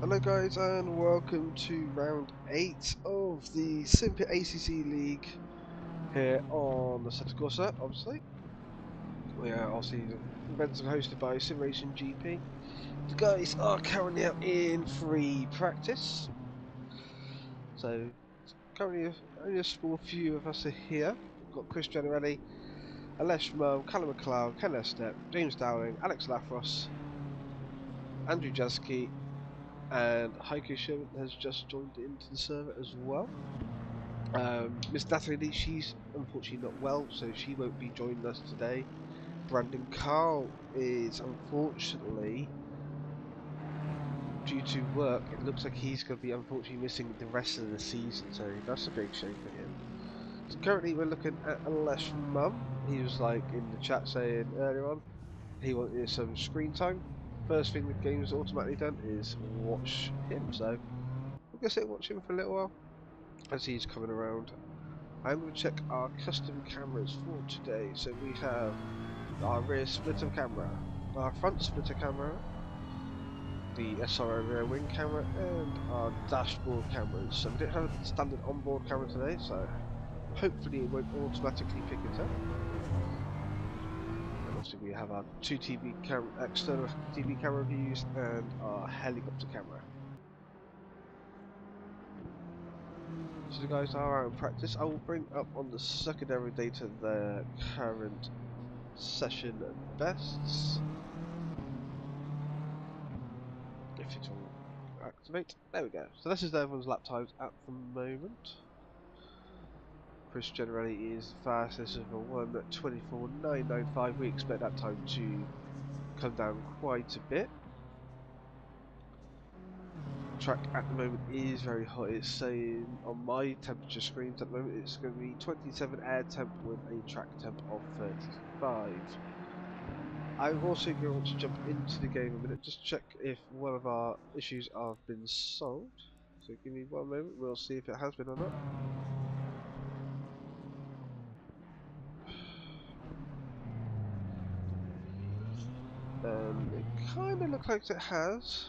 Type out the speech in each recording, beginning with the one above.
Hello guys and welcome to round 8 of the Simpit ACC League here on the Santa Corsa, obviously. We are obviously, the events are hosted by Simulation GP. The guys are currently out in free practice. So, currently only a small few of us are here. We've got Chris Generelli, Alesh Mo, Callum McLeod, Ken Estep, James Dowling, Alex Lafros, Andrew Jaski, and Heiko Sherman has just joined into the server as well. Miss Natalie Lee, she's unfortunately not well, so she won't be joining us today. Brandon Carl is unfortunately, due to work, it looks like he's going to be unfortunately missing the rest of the season, so that's a big shame for him. So currently we're looking at Alesh Mum. He was like in the chat saying earlier on, he wanted some screen time. First thing the game's automatically done is watch him, so we're going to sit and watch him for a little while as he's coming around. I'm going to check our custom cameras for today. So we have our rear splitter camera, our front splitter camera, the SRO rear wing camera, and our dashboard cameras. So we don't have a standard onboard camera today, so hopefully it won't automatically pick it up. And obviously we have our two external TV camera views and our helicopter camera. So the guys are out in practice. I will bring up on the secondary data their current session bests. If it will activate. There we go. So this is everyone's lap times at the moment. Chris Generelli is fastest of a 1:24.995. We expect that time to come down quite a bit. Track at the moment is very hot. It's saying on my temperature screens at the moment it's going to be 27 air temp with a track temp of 35. I'm also going to jump into the game a minute, just check if one of our issues have been solved. So give me one moment, we'll see if it has been or not. It kind of looks like it has.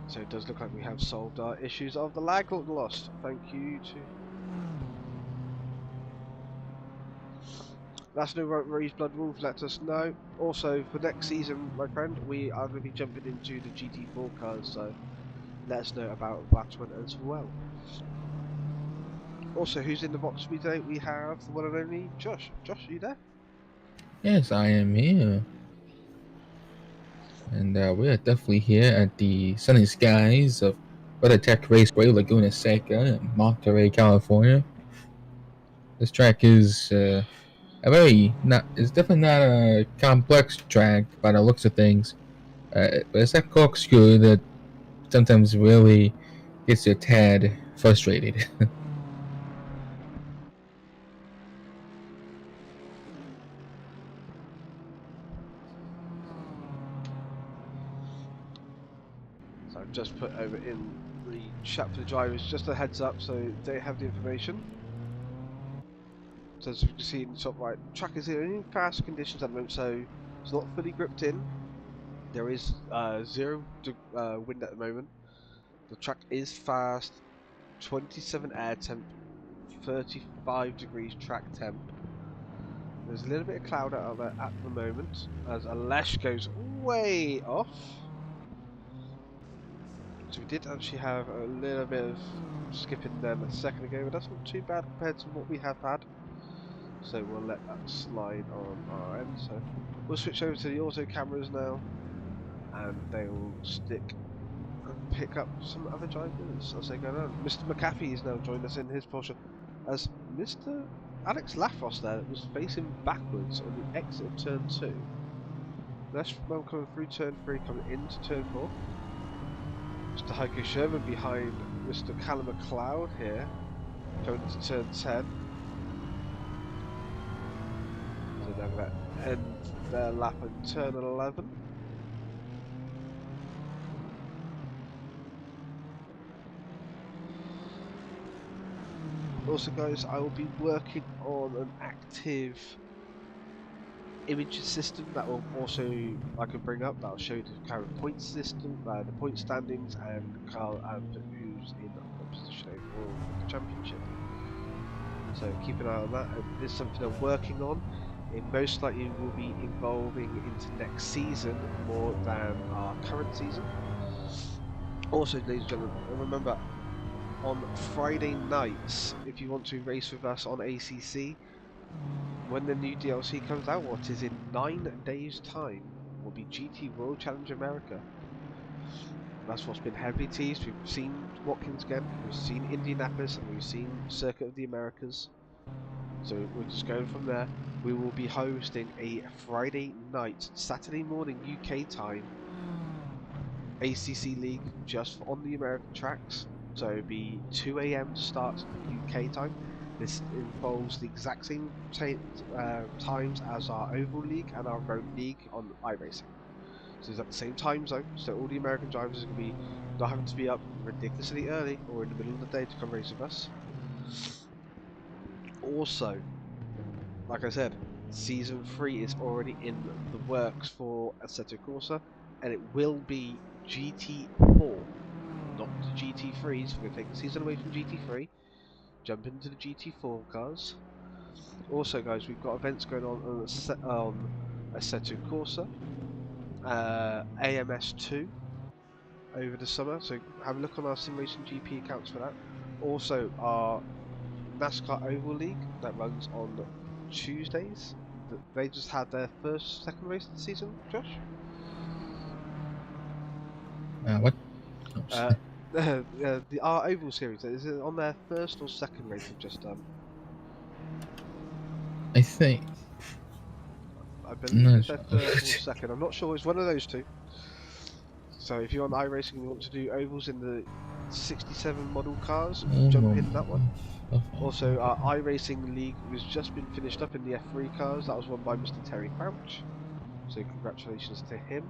So it does look like we have solved our issues of the lag lost. Thank you to... That's no Raised Blood Wolf, let us know. Also, for next season, my friend, we are going to be jumping into the GT4 cars, so let us know about that one as well. Also, who's in the box with me today? We have the one and only Josh. Josh, are you there? Yes, I am here. And we are definitely here at the sunny skies of Rd8 Raceway, Laguna Seca in Monterey, California. This track is it's definitely not a complex track by the looks of things. But it's that corkscrew that sometimes really gets you a tad frustrated. So I've just put over in the chat for the drivers, just a heads up so they have the information. So as you can see in the top right, the track is in fast conditions at the moment, so it's not fully gripped in. There is zero wind at the moment. The track is fast, 27 air temp, 35 degrees track temp. There's a little bit of cloud out there at the moment as Alesh goes way off. So we did actually have a little bit of skipping them a second ago, but that's not too bad compared to what we have had. So we'll let that slide on our end. So we'll switch over to the auto cameras now, and they will stick and pick up some other drivers as they go down. Mr. McAfee is now joined us in his Porsche, as Mr. Alex Lafros there was facing backwards on the exit of turn 2. Next one coming through turn 3, coming into turn 4. Mr. Heiko Sherman behind Mr. Callum McLeod here, going into turn 10. So they're going to end their lap in turn 11. Also, guys, I will be working on an active image system that will also I can bring up that'll show the current point system, the point standings, and who's in the position overall in the championship. So keep an eye on that. It's something I'm working on. It most likely will be involving into next season more than our current season. Also, ladies and gentlemen, remember on Friday nights, if you want to race with us on ACC, when the new DLC comes out, what is in 9 days' time, will be GT World Challenge America. That's what's been heavily teased. We've seen Watkins Glen, we've seen Indianapolis, and we've seen Circuit of the Americas. So we're just going from there. We will be hosting a Friday night, Saturday morning UK time ACC League just on the American tracks. So it'll be 2 a.m. start UK time. This involves the exact same times as our Oval League and our Road League on iRacing. So it's at the same time zone, so all the American drivers are going to be not having to be up ridiculously early or in the middle of the day to come race with us. Also, like I said, Season 3 is already in the works for Assetto Corsa, and it will be GT4, not the GT3s. We're going to take the season away from GT3, jump into the GT4 cars. Also, guys, we've got events going on Assetto Corsa, AMS2 over the summer, so have a look on our Sim Racing GP accounts for that. Also, our NASCAR Oval League that runs on Tuesdays. They just had their second race of the season, Josh. What? Our Oval Series, is it on their first or second race they've just done? I think. I I'm believe not it's their sure. first or second. I'm not sure. It's one of those two. So if you're on iRacing and you want to do ovals in the 67 model cars, jump in that one. Also, our iRacing League was just been finished up in the F3 cars. That was won by Mr. Terry Crouch. So congratulations to him.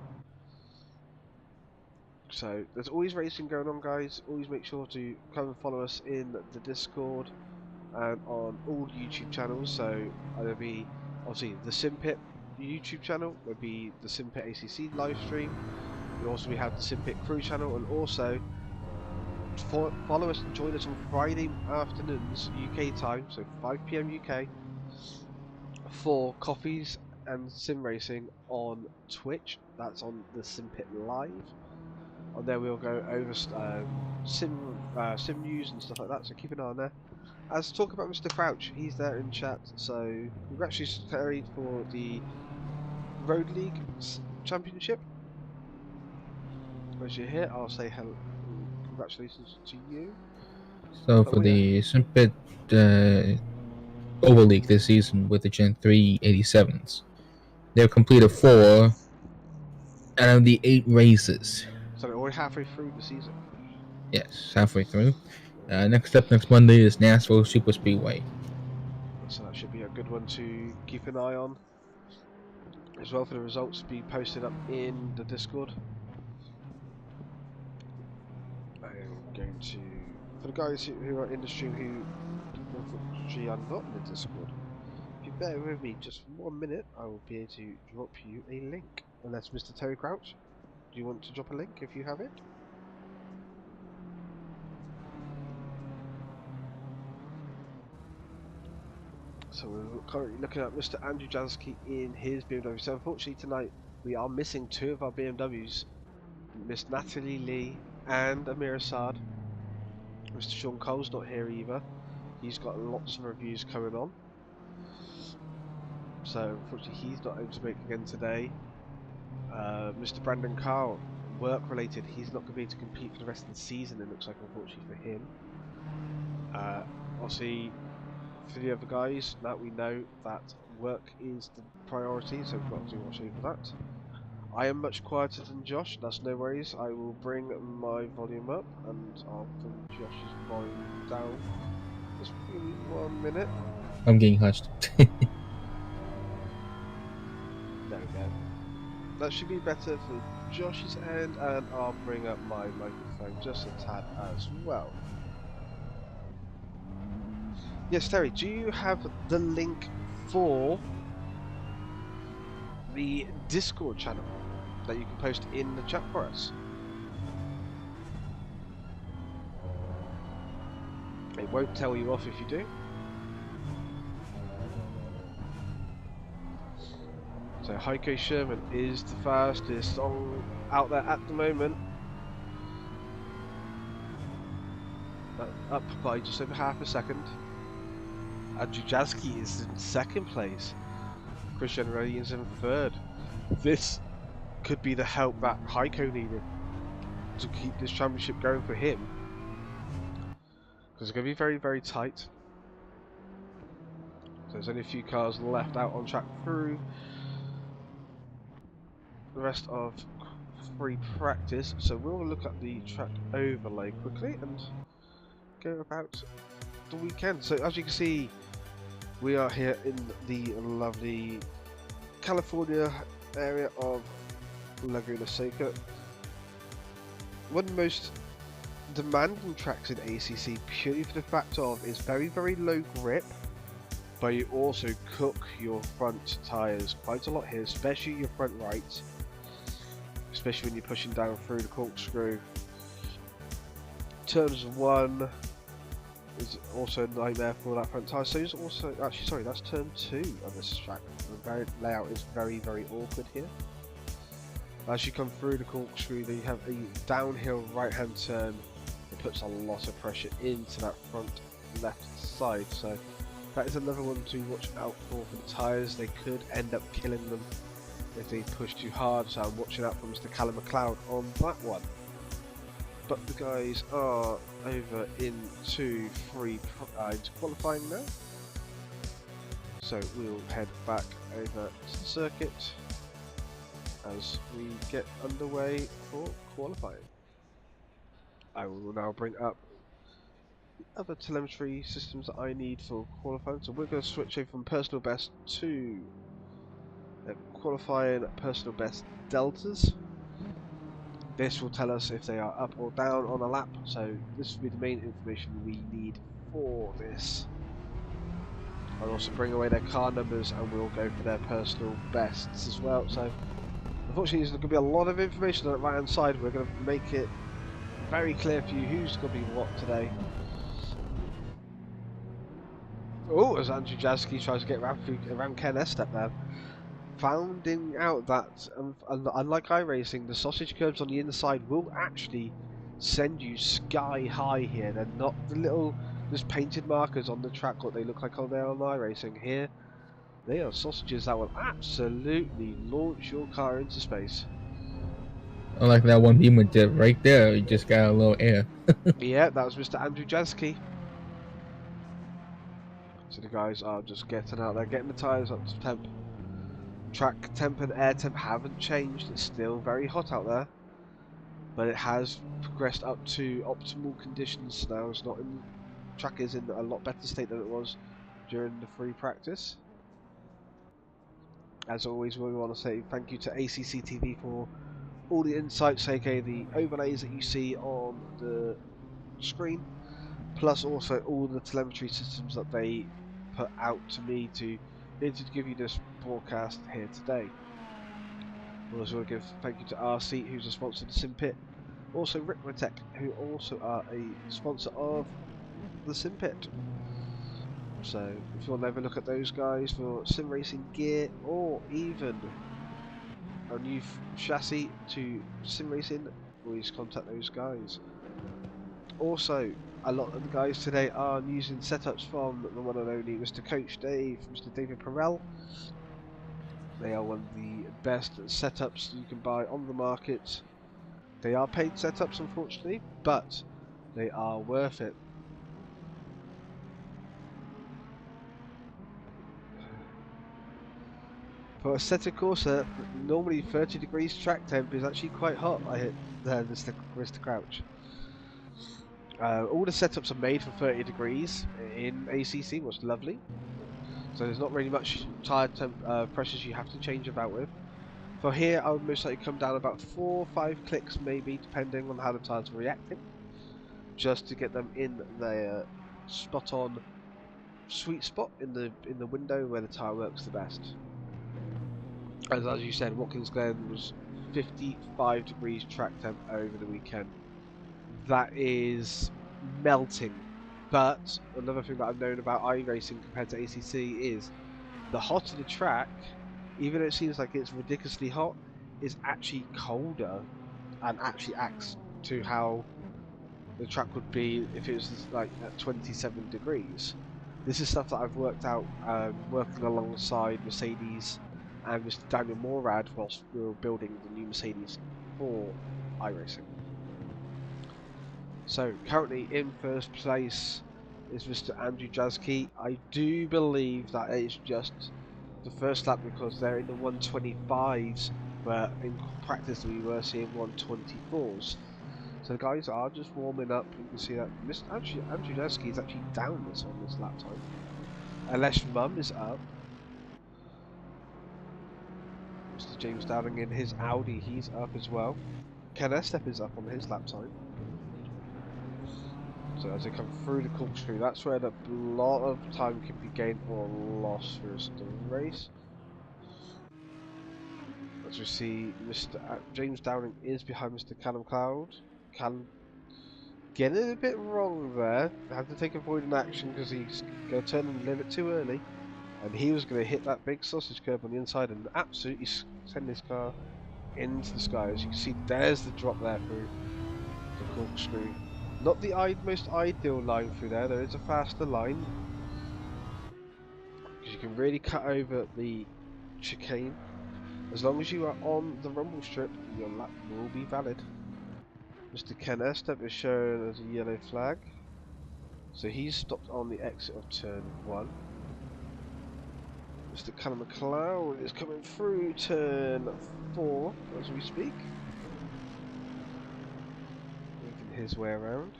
So there's always racing going on, guys. Always make sure to come and follow us in the Discord and on all YouTube channels. So there'll be obviously the Simpit YouTube channel, there'll be the Simpit ACC live stream. We also have the Simpit Crew channel, and also follow us and join us on Friday afternoons UK time, so 5 p.m. UK, for coffees and sim racing on Twitch. That's on the Simpit Live. On there we'll go over sim news and stuff like that, so keep an eye on there. As talk about Mr. Crouch, he's there in chat, so congratulations Terry for the Road League Championship. As you're here, I'll say hello, congratulations to you. So But for the Simpit Oval League this season with the Gen 3 87s, they've completed 4 out of the 8 races. So we're already halfway through the season. Yes, halfway through. Next up next Monday is Nashville Super Speedway. So that should be a good one to keep an eye on. As well for the results to be posted up in the Discord. I am going to... For the guys who are in the stream who unfortunately are not in the Discord, if you bear with me just 1 minute, I will be able to drop you a link. Unless Mr. Terry Crouch, do you want to drop a link if you have it? So we're currently looking at Mr. Andrew Jansky in his BMW. So unfortunately tonight we are missing 2 of our BMWs, Miss Natalie Lee and Amir Assad. Mr. Sean Cole's not here either. He's got lots of reviews coming on. So unfortunately he's not able to make again today. Mr. Brandon Carl, work related, he's not going to be able to compete for the rest of the season, it looks like, unfortunately for him. Obviously for the other guys, that we know that work is the priority, so we've got to watch over that. I am much quieter than Josh, that's no worries. I will bring my volume up and I'll bring Josh's volume down. Just give me 1 minute. I'm getting hushed. There we go. That should be better for Josh's end, and I'll bring up my microphone just a tad as well. Yes, Terry, do you have the link for the Discord channel that you can post in the chat for us? It won't tell you off if you do. So Heiko Sherman is the fastest out there at the moment. Up by just over half a second. Andrew Jaski is in second place. Christian Redi is in third. This could be the help that Heiko needed to keep this championship going for him. Because it's going to be very, very tight. So there's only a few cars left out on track through the rest of free practice. So we'll look at the track overlay quickly and go about the weekend. So as you can see, we are here in the lovely California area of Laguna Seca. One of the most demanding tracks in ACC purely for the fact of it's very, very low grip, but you also cook your front tyres quite a lot here, especially your front right, especially when you're pushing down through the corkscrew. Turns 1 is also a nightmare for that front tyre. So it's also, actually sorry, that's turn 2 of this track. The layout is very, very awkward here. As you come through the corkscrew, then you have a downhill right hand turn that puts a lot of pressure into that front left side. So that is another one to watch out for the tyres. They could end up killing them if they push too hard, so I'm watching out for Mr. Callum McLeod on that one. But the guys are over into qualifying now. So we'll head back over to the circuit as we get underway for qualifying. I will now bring up the other telemetry systems that I need for qualifying. So we're going to switch over from personal best to qualifying personal best deltas. This will tell us if they are up or down on a lap, so this will be the main information we need for this. I'll also bring away their car numbers and we'll go for their personal bests as well. So unfortunately there's going to be a lot of information on the right hand side. We're going to make it very clear for you who's going to be what today. Oh, as Andrew Jaski tries to get around Ken Estep there. Finding out that, unlike iRacing, the sausage curbs on the inside will actually send you sky high here. They're not the little just painted markers on the track what they look like on there on iRacing. Here, they are sausages that will absolutely launch your car into space. Unlike that one Beamer did right there, you just got a little air. Yeah, that was Mr. Andrew Jaski. So the guys are just getting out there, getting the tyres up to temp. Track temp and air temp haven't changed, it's still very hot out there, but it has progressed up to optimal conditions now. It's not in, track is in a lot better state than it was during the free practice. As always, we want to say thank you to ACC TV for all the insights, aka the overlays that you see on the screen, plus also all the telemetry systems that they put out to me to give you this broadcast here today. We'll also give thank you to RC, who's a sponsor of the Simpit. Also Rd8, who also are a sponsor of the Simpit. So if you want to have a look at those guys for sim racing gear or even a new chassis to sim racing, always contact those guys. Also, a lot of the guys today are using setups from the one and only Mr. Coach Dave, Mr. David Perel. They are one of the best setups you can buy on the market. They are paid setups, unfortunately, but they are worth it. For a Assetto Corsa, normally 30 degrees track temp is actually quite hot. I hit Mr. Crouch. All the setups are made for 30 degrees in ACC, which is lovely. So there's not really much tyre temp pressures you have to change about with. For here, I would most likely come down about 4 or 5 clicks maybe, depending on how the tyres are reacting, just to get them in their spot on sweet spot in the window where the tyre works the best. As you said, Watkins Glen was 55 degrees track temp over the weekend. That is melting. But another thing that I've known about iRacing compared to ACC is the hotter the track, even though it seems like it's ridiculously hot, is actually colder and actually acts to how the track would be if it was like at 27 degrees. This is stuff that I've worked out working alongside Mercedes and Mr. Daniel Morad whilst we were building the new Mercedes for iRacing. So currently in first place is Mr. Andrew Jaski. I do believe that it's just the first lap because they're in the 125s, where in practice we were seeing 124s. So the guys are just warming up. You can see that Andrew Jaski is actually down on this lap time. Unless Mum is up. Mr. James Downing in his Audi, he's up as well. Ken Estep is up on his lap time. So as they come through the corkscrew, that's where a lot of time can be gained or lost for the race. As we see, Mr. James Downing is behind Mr. Callum Cloud. Callum getting it a bit wrong there. Had to take avoiding action because he's going to turn in a little bit too early. And he was going to hit that big sausage curb on the inside and absolutely send his car into the sky. As you can see, there's the drop there through the corkscrew. Not the most ideal line through there. There is a faster line because you can really cut over the chicane. As long as you are on the rumble strip, your lap will be valid. Mr. Ken Estep is shown as a yellow flag, so he's stopped on the exit of turn 1. Mr. Callum McLeod is coming through turn 4 as we speak, making his way around.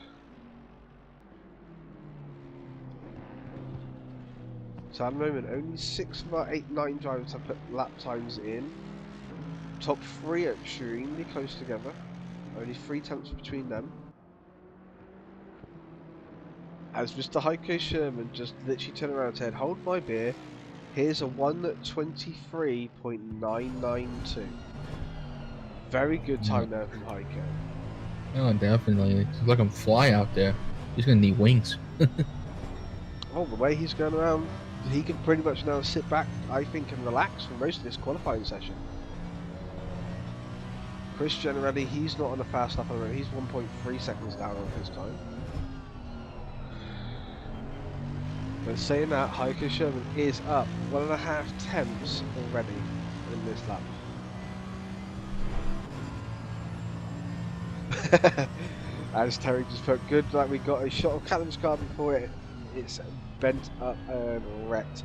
So at the moment, only 6 of our 8-9 drivers have put lap times in. Top 3 are extremely close together. Only 3 tenths between them. As Mr. Heiko Sherman just literally turned around and said, "Hold my beer. Here's a 1:23.992." Very good time there from Heiko. Oh, definitely. It's like I'm fly out there. He's gonna need wings. Well, the way he's going around, he can pretty much now sit back, I think, and relax for most of this qualifying session. Chris Generelli, he's not on a fast lap at the moment. He's 1.3 seconds down on his time. But saying that, Heiko Sherman is up 1.5 tenths already in this lap. As Terry just put, good that we got a shot of Callum's car before it's bent up and wrecked.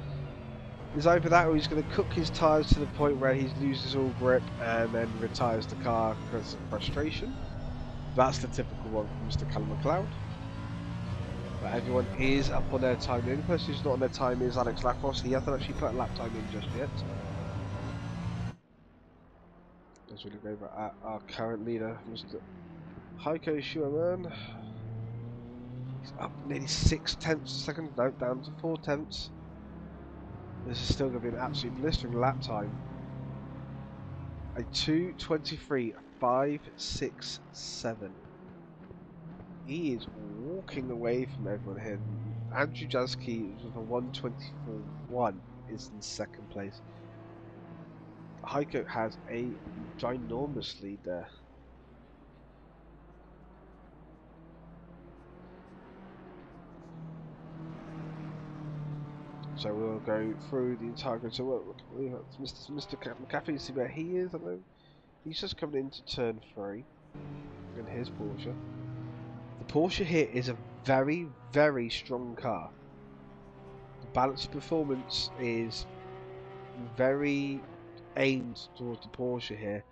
It's either that or he's going to cook his tyres to the point where he loses all grip and then retires the car because of frustration. That's the typical one from Mr. Callum McLeod. But everyone is up on their time. The only person who's not on their time is Alex Lafros. He hasn't actually put a lap time in just yet. As we look over at our current leader, Mr. Heiko Schumann. He's up nearly 6 tenths a second, no, down to 4 tenths. This is still going to be an absolute blistering lap time. A 2:23.567. He is walking away from everyone here. Andrew Jaski with a 1:24.1 is in second place. Heiko has a ginormous lead there. So we'll go through the entire grid. So we have Mr. McAfee, see where he is. I know he's just coming into turn 3 in his Porsche. The Porsche here is a very, very strong car. The balance of performance is very aimed towards the Porsche here.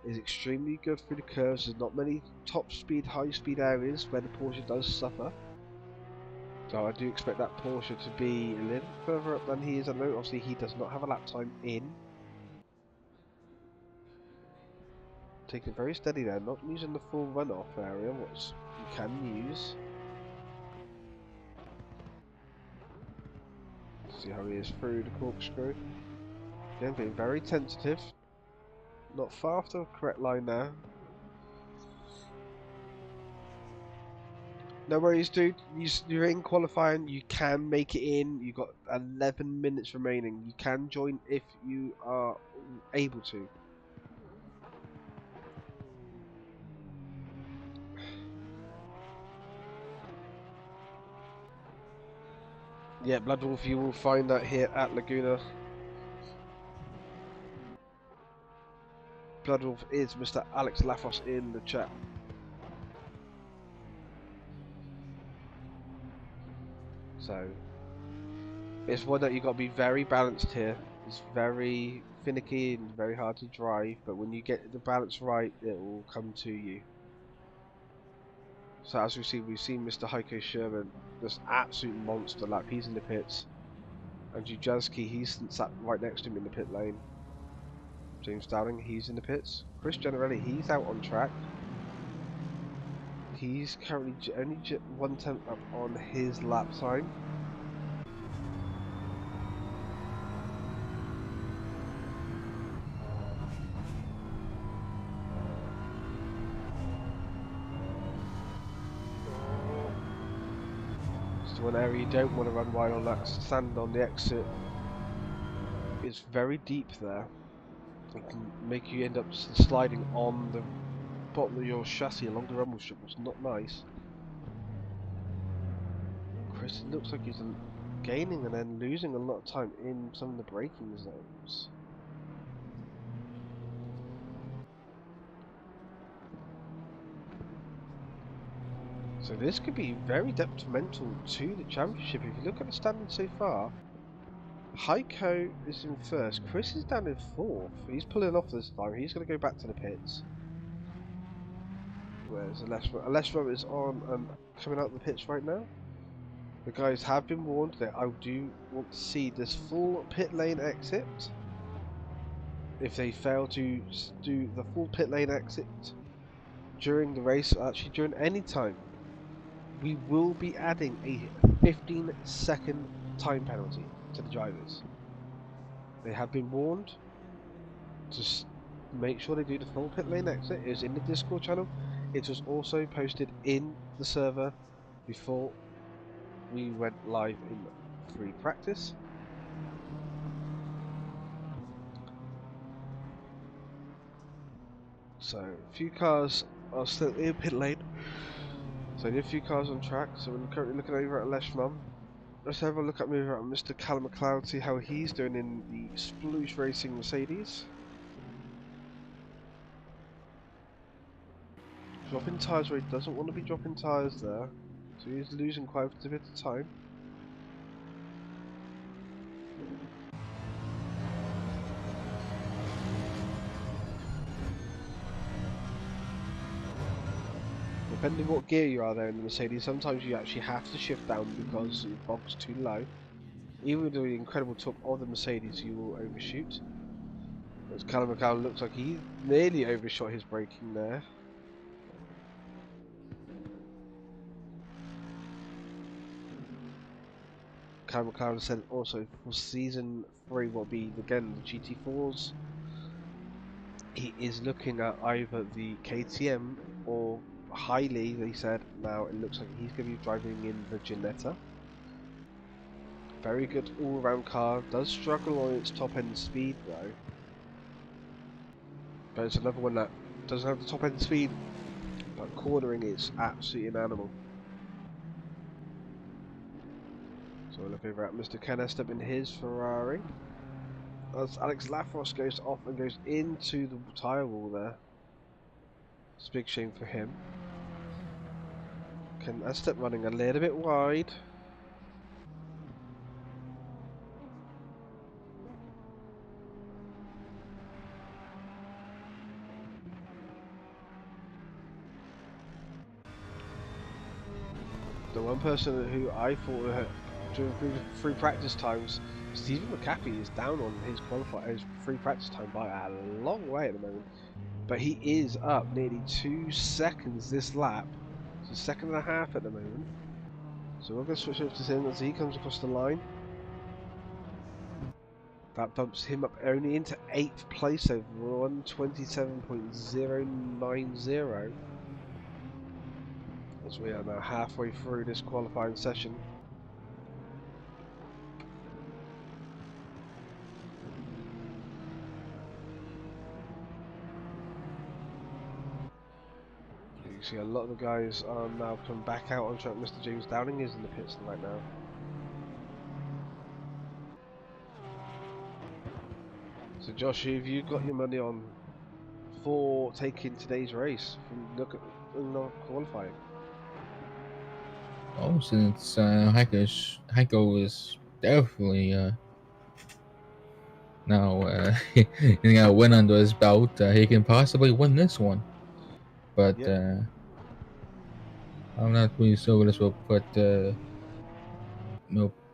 Is extremely good through the curves. There's not many top speed, high speed areas where the Porsche does suffer. So I do expect that Porsche to be a little further up than he is at the moment. Obviously he does not have a lap time in. Taking it very steady there, not using the full runoff area, which you can use. See how he is through the corkscrew. Again, being very tentative. Not far off the correct line there. No worries, dude. You're in qualifying. You can make it in. You've got 11 minutes remaining. You can join if you are able to. Yeah, Bloodwolf, you will find that here at Laguna. Bloodwolf is Mr. Alex Lafos in the chat. So, it's one that you've got to be very balanced here. It's very finicky and very hard to drive, but when you get the balance right, it will come to you. So as we've seen Mr. Heiko Sherman, this absolute monster lap. He's in the pits. And Jujazki, he's sat right next to him in the pit lane. James Dowling, he's in the pits. Chris Generelli, he's out on track. He's currently only 1/10 up on his lap time. It's one area you don't want to run wide on. That sand on the exit. It's very deep there. It can make you end up sliding on the bottom of your chassis along the rumble strip, which is not nice. Chris looks like he's gaining and then losing a lot of time in some of the braking zones. So this could be very detrimental to the championship. If you look at the standings so far, Heiko is in first, Chris is down in fourth. He's pulling off this time. He's going to go back to the pits. Where's Alessio? Alessio is on and coming out of the pits right now. The guys have been warned that I do want to see this full pit lane exit. If they fail to do the full pit lane exit during the race, actually during any time, we will be adding a 15-second time penalty to the drivers. They have been warned to make sure they do the full pit lane exit. It is in the Discord channel. It was also posted in the server before we went live in free practice. So a few cars are still in pit lane. So only a few cars on track. So we're currently looking over at Leshman. Let's have a look at over at Mr. Callum McLeod, see how he's doing in the Sploosh Racing Mercedes. Dropping tyres where he doesn't want to be dropping tyres there. So he's losing quite a bit of time. Depending what gear you are there in the Mercedes, sometimes you actually have to shift down because your bog's too low. Even with the incredible torque of the Mercedes, you will overshoot. As Callum McLeod looks like he nearly overshot his braking there. Callum McLeod said also for season 3 will be again the GT4s. He is looking at either the KTM or highly, they said, now it looks like he's going to be driving in the Ginetta. Very good all-round car, does struggle on its top-end speed though. But it's another one that doesn't have the top-end speed, but cornering is absolutely an animal. So we'll look over at Mr. Ken Estep in his Ferrari. As Alex Lafros goes off and goes into the tyre wall there. It's a big shame for him. Ken Estep running a little bit wide. The one person who I thought during free practice times, Stephen McAfee is down on his free practice time by a long way at the moment. But he is up nearly 2 seconds this lap. It's a second and a half at the moment. So we're going to switch over to him as he comes across the line. That bumps him up only into 8th place over 127.090. As we are now halfway through this qualifying session. You can see a lot of the guys are now coming back out on track. Mr. James Downing is in the pits right now. So Josh, who have you got your money on for taking today's race from look at qualifying? Oh, since Heiko is definitely now getting a win under his belt, he can possibly win this one. But Yep. I'm not really sure this will put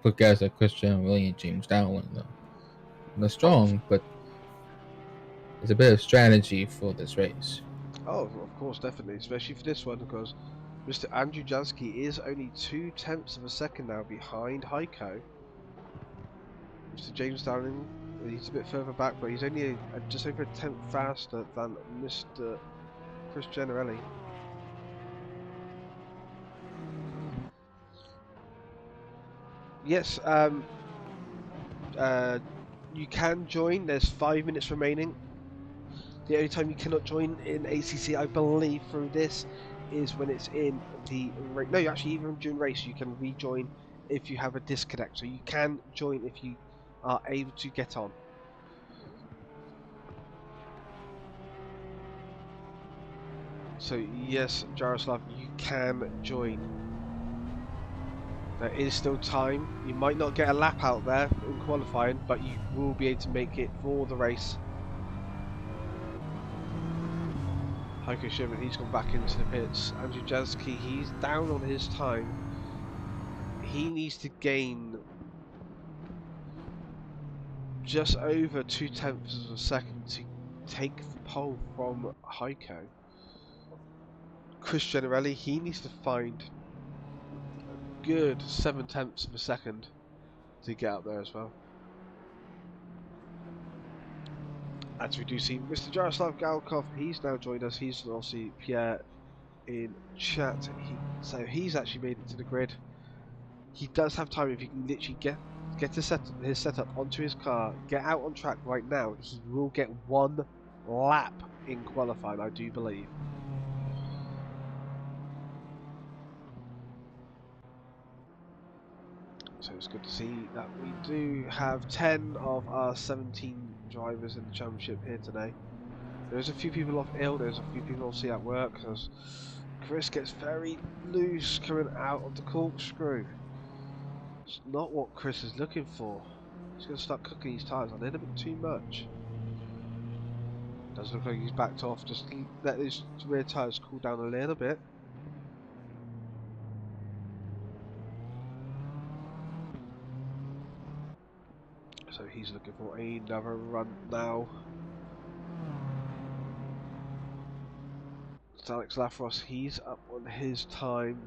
put guys like Christian Lee and James Dowling though. They're Oh, strong, but it's a bit of strategy for this race. of course, definitely, especially for this one because Mr. Andrew Jansky is only 2/10 of a second now behind Heiko. Mr. James Downing, he's a bit further back, but he's only just over a tenth faster than Mr. Chris Generelli. Yes, you can join. There's 5 minutes remaining. The only time you cannot join in ACC, I believe, through this is when it's in the race. No, actually, even during race, you can rejoin if you have a disconnect. So you can join if you are able to get on. So yes, Jaroslav, you can join. There is still time. You might not get a lap out there in qualifying, but you will be able to make it for the race. Heiko Sherman, he's gone back into the pits. Andrew Jansky, he's down on his time. He needs to gain just over 2/10 of a second to take the pole from Heiko. Chris Generelli, he needs to find a good 7/10 of a second to get out there as well. As we do see Mr. Jaroslav Galkov, he's now joined us. He's obviously Pierre in chat. So he's actually made it to the grid. He does have time if he can literally get his setup onto his car, get out on track right now. He will get one lap in qualifying, I do believe. So it's good to see that we do have 10 of our 17 drivers in the championship here today. There's a few people off ill, there's a few people obviously at work, because Chris gets very loose coming out of the corkscrew. It's not what Chris is looking for. He's going to start cooking his tyres on a little bit too much. Does look like he's backed off, just let his rear tyres cool down a little bit. So he's looking for another run now. It's Alex Lafros, he's up on his time.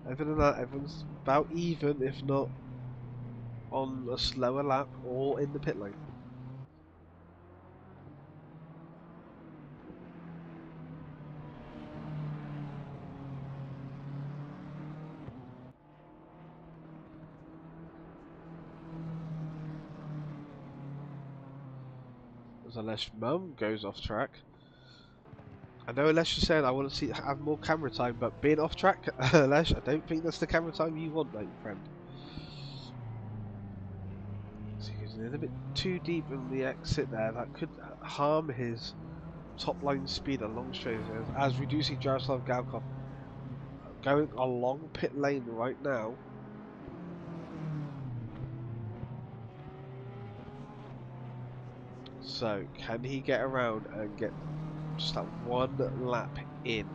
Other than that, everyone's about even, if not on a slower lap or in the pit lane. As Alesh Mum goes off track. I know Alesh is saying I want to have more camera time, but being off track, Alesh, I don't think that's the camera time you want, mate, friend. So he's a little bit too deep in the exit there. That could harm his top line speed along straight, as we do see Jaroslav Galkov going along pit lane right now. So can he get around and get just that one lap in?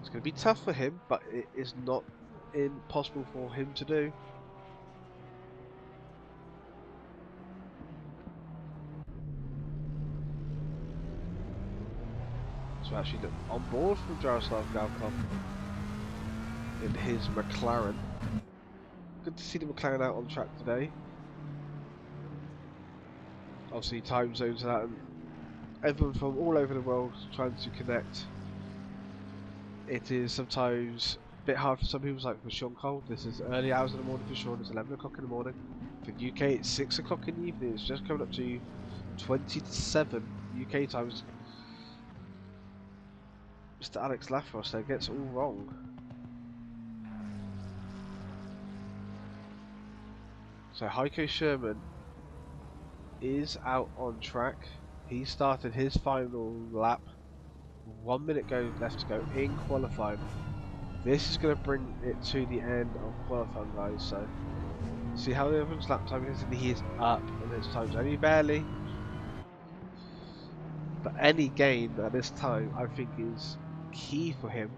It's going to be tough for him, but it is not impossible for him to do. So actually look on board from Jaroslav Galkov in his McLaren. Good to see the McLaren out on track today. obviously time zones and that, and everyone from all over the world trying to connect. It is sometimes a bit hard for some people, like for Sean Cole. This is early hours in the morning for Sean. It's 11 o'clock in the morning. For UK, it's 6 o'clock in the evening. It's just coming up to 20 to 7 UK times. Mr. Alex Lafros there gets it all wrong. So Heiko Sherman is out on track. He started his final lap. 1 minute left to go in qualifying. This is going to bring it to the end of qualifying, guys. So see how everyone's lap time is, and he is up, and his time's only barely. But any gain at this time, I think, is key for him.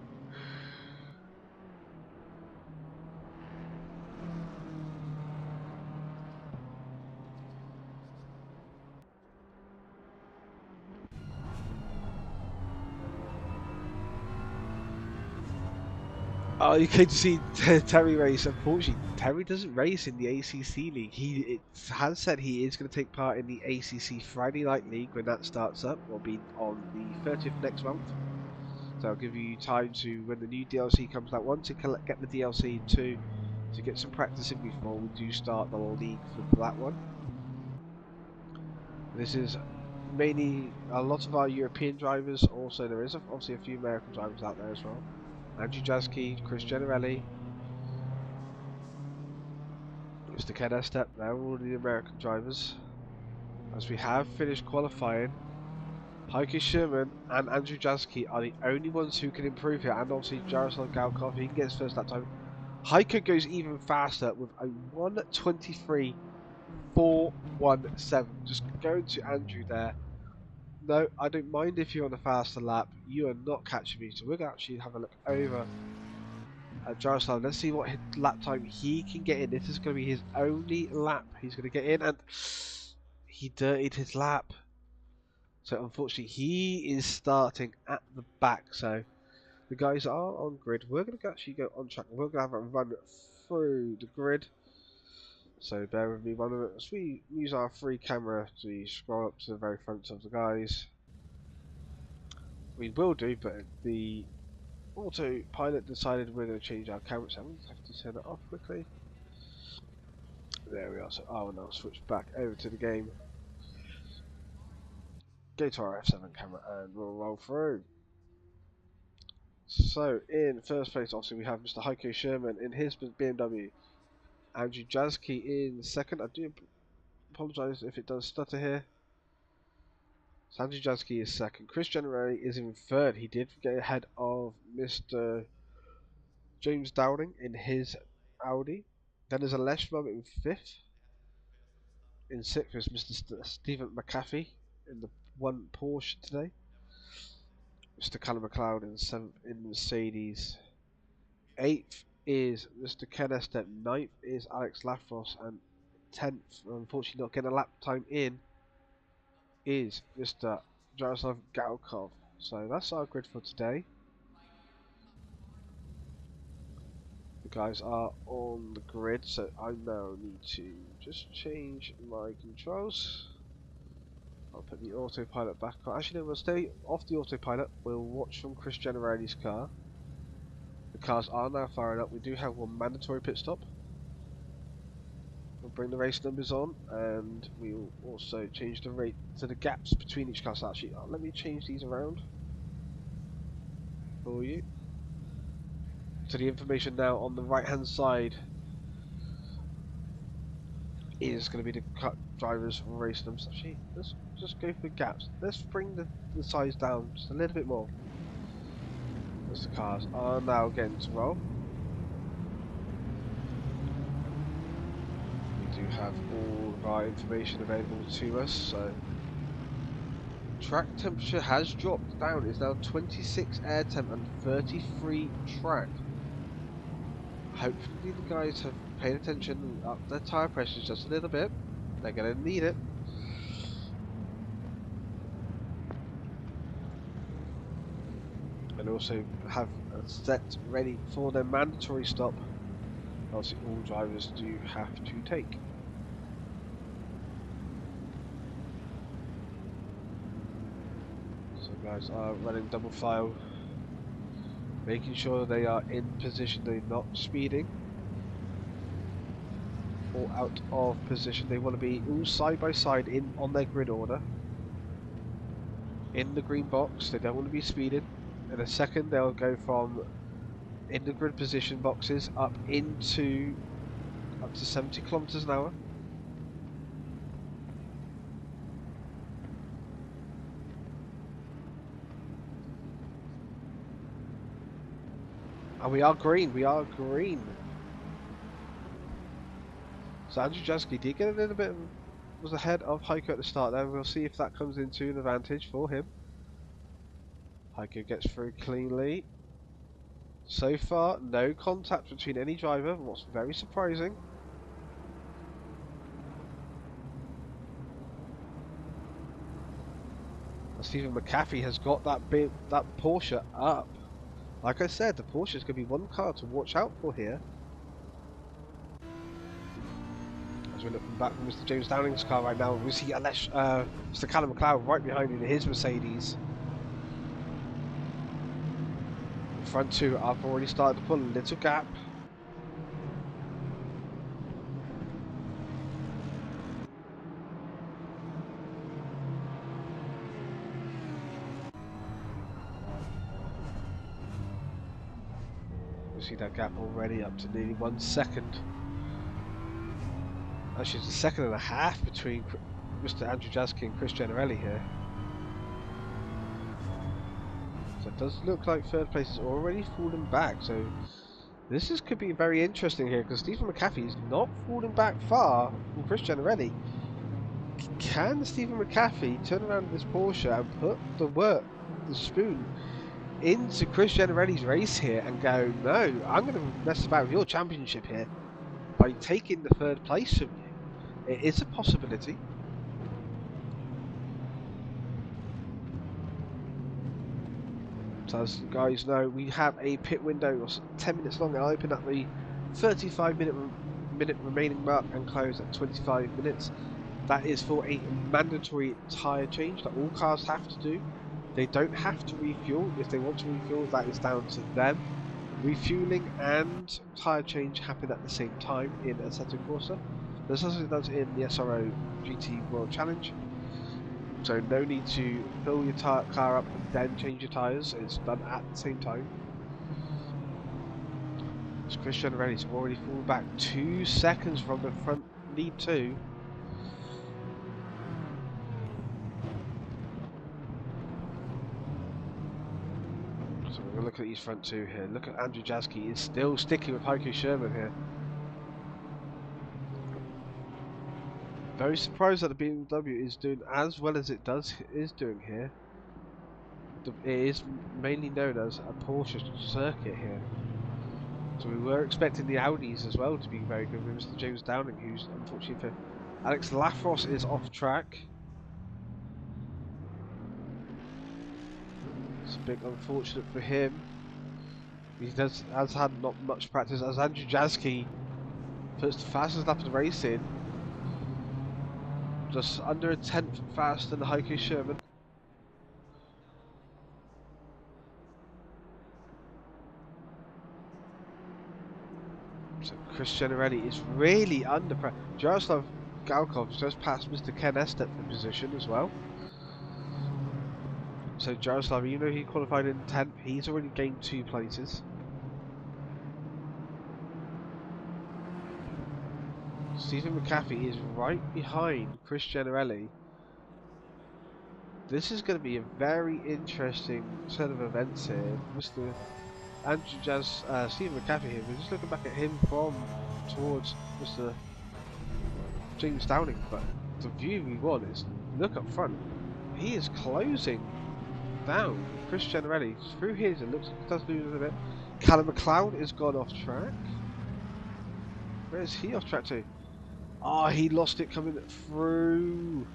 Oh, you can see Terry race. Unfortunately, Terry doesn't race in the ACC league. He has said he is going to take part in the ACC Friday Night League when that starts up. Will be on the 30th next month. So I'll give you time to, when the new DLC comes out, one, to get the DLC, two, to get some practice in before we do start the league for that one. This is mainly a lot of our European drivers. Also, there is obviously a few American drivers out there as well. Andrew Jaski, Chris Generelli, Mr. Ken Estep, they're all the American drivers. As we have finished qualifying, Heike Sherman and Andrew Jaski are the only ones who can improve here, and obviously Jaroslav Galkov, he can get his first that time. Heike goes even faster with a 1:23.417. Just going to Andrew there. No, I don't mind if you're on a faster lap. You are not catching me. So we're going to actually have a look over at Jaroslav. Let's see what lap time he can get in. This is going to be his only lap he's going to get in, and he dirtied his lap. So unfortunately, he is starting at the back. So the guys are on grid. We're going to actually go on track. We're going to have a run through the grid. So bear with me one minute as we use our free camera to scroll up to the very front of the guys. We will do, but the autopilot decided we're going to change our camera, so I'm going to have to turn it off quickly. There we are. So I will now switch back over to the game. Go to our F7 camera and we'll roll through. So in first place, obviously we have Mr. Heiko Sherman in his BMW. Andrew Jaski in second. I do apologise if it does stutter here. So Andrew Jaski is second. Chris Generelli is in third. He did get ahead of Mr. James Dowding in his Audi. Then there's a Leishman in fifth. In sixth is Mr. Stephen McAfee in the one Porsche today. Mr. Callum McLeod in seventh in Mercedes. Eighth is Mr. Ken Estep. Ninth is Alex Lafros, and 10th, unfortunately not getting a lap time in, is Mr. Jaroslav Galkov. So that's our grid for today. The guys are on the grid, so I now need to just change my controls. I'll put the autopilot back on. Actually, no, we'll stay off the autopilot. We'll watch from Chris Generelli's car. The cars are now firing up. We do have one mandatory pit stop. We'll bring the race numbers on, and we'll also change the rate to the gaps between each car. So actually, let me change these around for you. So the information now on the right hand side is going to be the driver's race numbers. Actually, let's just go for gaps. Let's bring the size down just a little bit more. As the cars are now getting to roll. We do have all of our information available to us, so track temperature has dropped down. It's now 26 air temp and 33 track. Hopefully the guys have paid attention and upped their tyre pressures just a little bit. They're going to need it. And also have a set ready for their mandatory stop. Obviously all drivers do have to take. So guys are running double file, making sure they are in position, they're not speeding or out of position. They want to be all side by side in on their grid order. In the green box, they don't want to be speeding. In a second they'll go from in the grid position boxes up to 70 kilometers an hour. And we are green, So Andrew Jaski did get a little bit, was ahead of Heiko at the start there. We'll see if that comes into an advantage for him. Heiko gets through cleanly. So far, no contact between any driver, what's very surprising. And Stephen McAfee has got that Porsche up. Like I said, the Porsche is going to be one car to watch out for here. As we're looking back from Mr. James Downing's car right now, we see Mr. Callum McLeod right behind in his Mercedes. The front two have already started to pull a little gap. We see that gap already up to nearly 1 second. Actually, it's a second and a half between Mr. Andrew Jaski and Chris Generelli here. So it does look like third place is already falling back. So this could be very interesting here because Stephen McAfee is not falling back far from Chris Generelli. Can Stephen McAfee turn around this Porsche and put the spoon into Chris Generelli's race here and go, no, I'm going to mess about with your championship here by taking the third place from you? It is a possibility. So as you guys know, we have a pit window of 10 minutes long. I'll open up the 35-minute remaining mark and close at 25 minutes. That is for a mandatory tyre change that all cars have to do. They don't have to refuel. If they want to refuel, that is down to them. Refueling and tyre change happen at the same time in Assetto Corsa. This is as it does in the SRO GT World Challenge. So no need to fill your car up and then change your tyres. It's done at the same time. So Chris Generelli's already fallen back 2 seconds from the front lead 2. So we're going to look at these front two here. Look at Andrew Jaski is still sticking with Heiko Sherman here. Very surprised that the BMW is doing as well as it is doing here. It is mainly known as a Porsche circuit here. So we were expecting the Audis as well to be very good with Mr. James Downing, who's unfortunately for Alex Lafros is off track. It's a bit unfortunate for him. He has had not much practice as Andrew Jaski puts the fastest lap of the race in. Just under a tenth faster than the Heiko Sherman. So Chris Generelli is really under pressure. Jaroslav Galkov just passed Mr. Ken Estep for position as well. So Jaroslav, even though he qualified in 10th, he's already gained 2 places. Stephen McAfee is right behind Chris Generelli. This is going to be a very interesting set of events here. Mr. Stephen McAfee here. We're just looking back at him from towards Mr. James Downing, but the view we want is look up front. He is closing down Chris Generelli through his. It looks like he does lose a bit. Callum McLeod is gone off track. Where is he off track to? Oh, he lost it coming through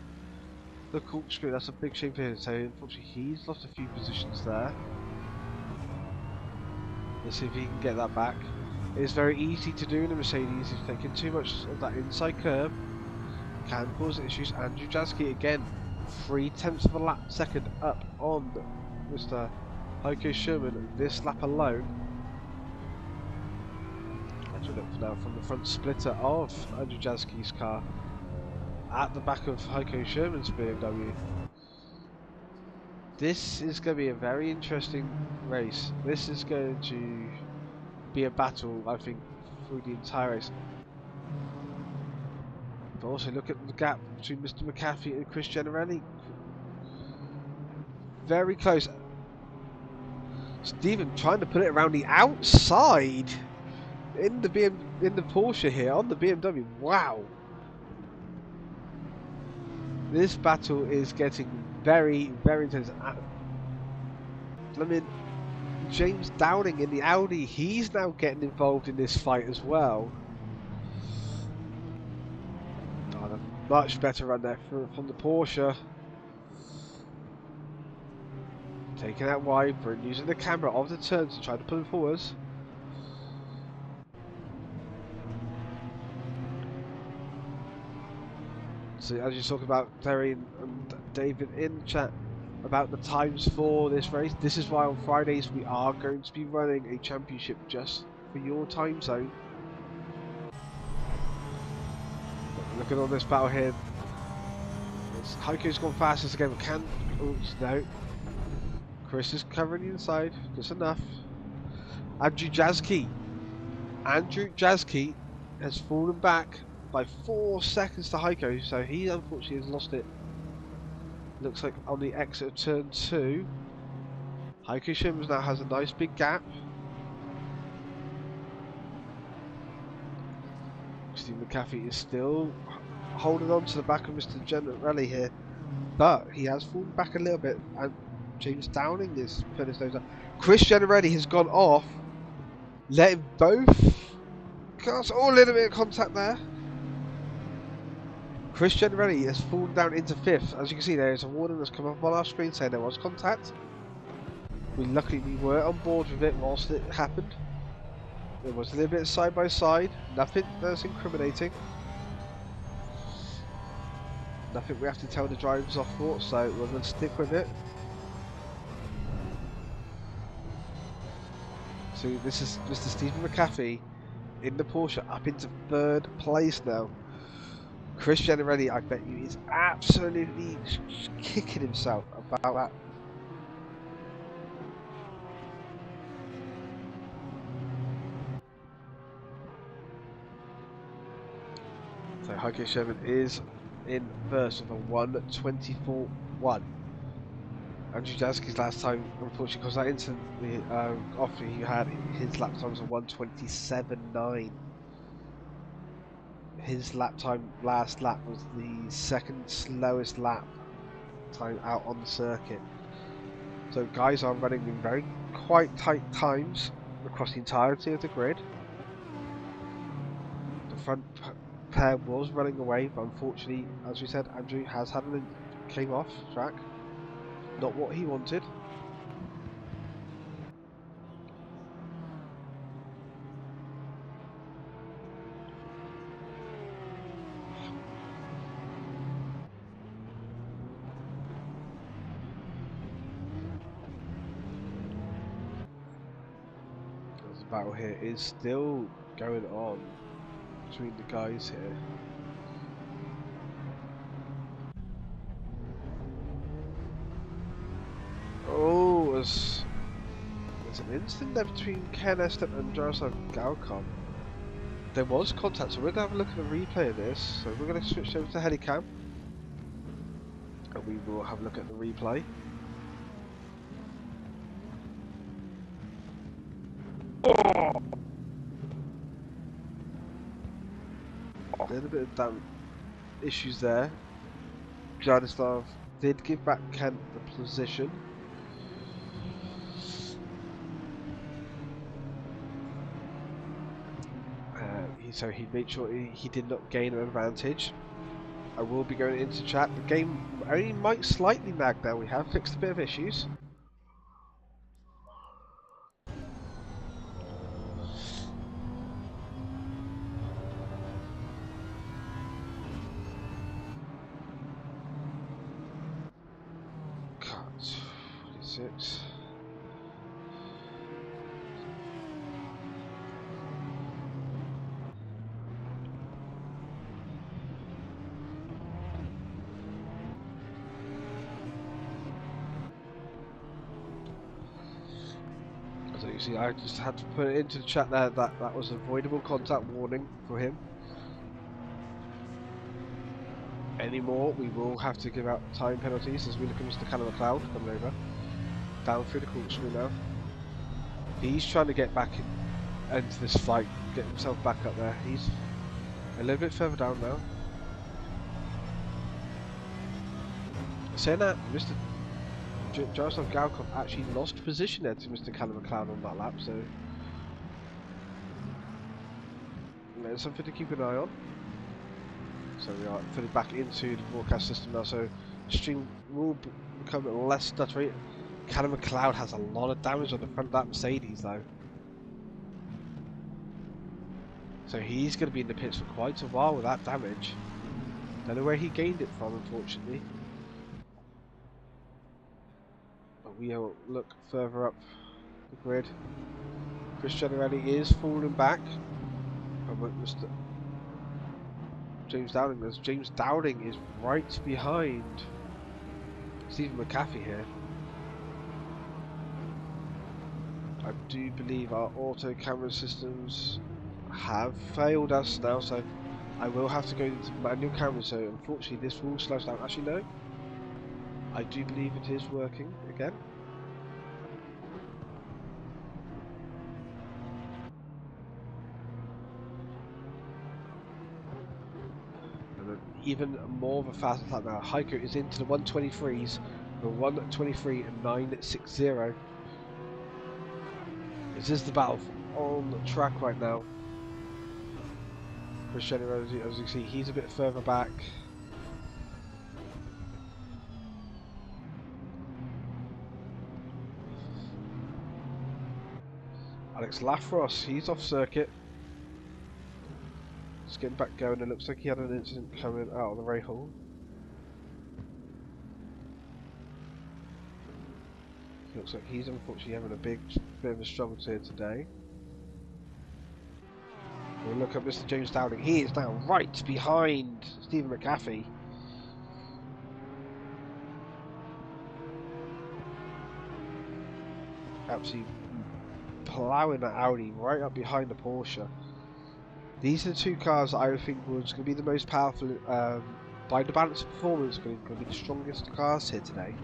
the corkscrew. That's a big shame for him. So unfortunately, he's lost a few positions there. Let's see if he can get that back. It is very easy to do in a Mercedes. If taking too much of that inside curb can cause issues. Andrew Jaski again 3/10 of a second up on Mr. Heiko Sherman this lap alone. As we look now from the front splitter of Andrew Jaski's car at the back of Heiko Sherman's BMW. This is going to be a very interesting race. This is going to be a battle, I think, through the entire race. But also look at the gap between Mr. McAfee and Chris Generelli. Very close. Stephen trying to put it around the outside in the Porsche here on the BMW. Wow. This battle is getting very, very intense. I mean, James Downing in the Audi, he's now getting involved in this fight as well. Oh, a much better run there from the Porsche. Taking out wide, but using the camera of the turn to try to pull him forwards. So as you talk about Terry and David in the chat about the times for this race, this is why on Fridays we are going to be running a championship just for your time zone. Looking on this battle here, Heiko's gone fastest again. No. Chris is covering the inside, just enough. Andrew Jaski has fallen back by 4 seconds to Heiko, so he unfortunately has lost it. Looks like on the exit of turn 2, Heiko Shims now has a nice big gap. Steve McAfee is still holding on to the back of Mr. Generelli here, but he has fallen back a little bit, and James Downing is putting his nose down. Chris Generelli has gone off, letting both cars, a little bit of contact there. Chris Generelli has fallen down into 5th. As you can see, there is a warning that's come up on our screen saying there was contact. Luckily we were on board with it whilst it happened. There was a little bit side by side, nothing that's incriminating. Nothing we have to tell the drivers off for, so we're going to stick with it. So this is Mr. Stephen McAfee in the Porsche up into 3rd place now. Chris Generelli, I bet you, is absolutely kicking himself about that. So Heiko Sherman is in first with a 1:24.1. Andrew Jaski's last time, unfortunately, because that incident after he had his lap time was a 1:27.9. His lap time last lap was the 2nd slowest lap time out on the circuit. So guys are running in very quite tight times across the entirety of the grid. The front pair was running away, but unfortunately, as we said, Andrew has had came off track. Not what he wanted. The battle here is still going on between the guys here. Oh, there's an incident there between Ken Estep and Jaroslav Galkon. There was contact, so we're going to have a look at the replay of this. So we're going to switch over to Helicam, and we will have a look at the replay. A little bit of issues there. Jaroslav did give back Ken the position. So he made sure he did not gain an advantage. I will be going into chat. The game only might slightly lag now. We have fixed a bit of issues. 6. So you see, I just had to put it into the chat there that was avoidable contact warning for him. Anymore, we will have to give out time penalties as we look at Mr. Callum McLeod coming over. Down through the corkscrew now. He's trying to get back into this fight, get himself back up there. He's a little bit further down now. Saying that, Mr. Jaroslav Galkov actually lost position there to Mr. Callum McLeod on that lap, so there's something to keep an eye on. So we are fully back into the broadcast system now, so the stream will become less stuttery. Callum McLeod has a lot of damage on the front of that Mercedes though. So he's going to be in the pits for quite a while with that damage. Don't know where he gained it from, unfortunately. But we'll look further up the grid. Chris Generelli is falling back. Mr. James Downing does. James Downing is right behind Stephen McAfee here. I do believe our auto camera systems have failed us now, so I will have to go into manual camera, so unfortunately this will slow us down. Actually no, I do believe it is working again. Even more of a fast attack now. Heiko is into the 123s, the 123 and 960. This is the battle on the track right now. Cristiano, as you can see, he's a bit further back. Alex Lafros, he's off circuit. Just getting back going. It looks like he had an incident coming out of the rahal. Looks like he's unfortunately having a bit of a struggle here today. We'll look at Mr. James Downing. He is now right behind Stephen McAfee. Absolutely ploughing that Audi right up behind the Porsche. These are the two cars that I think was going to be the most powerful by the balance of performance, going to be the strongest cars here today.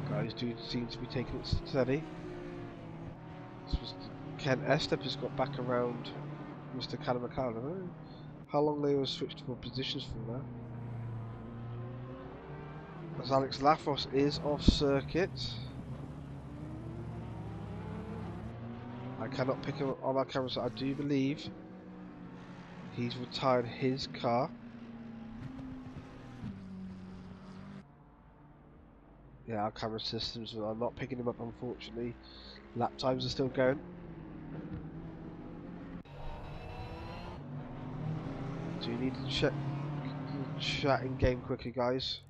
Guys do seem to be taking it steady. Ken Estep has got back around Mr. Callum McLeod. I don't know how long they were switched for positions for that. As Alex Lafros is off circuit. I cannot pick him up on our camera, so I do believe he's retired his car. Yeah, our camera systems are not picking him up, unfortunately. Lap times are still going. Do you need to check the chat in game quickly, guys?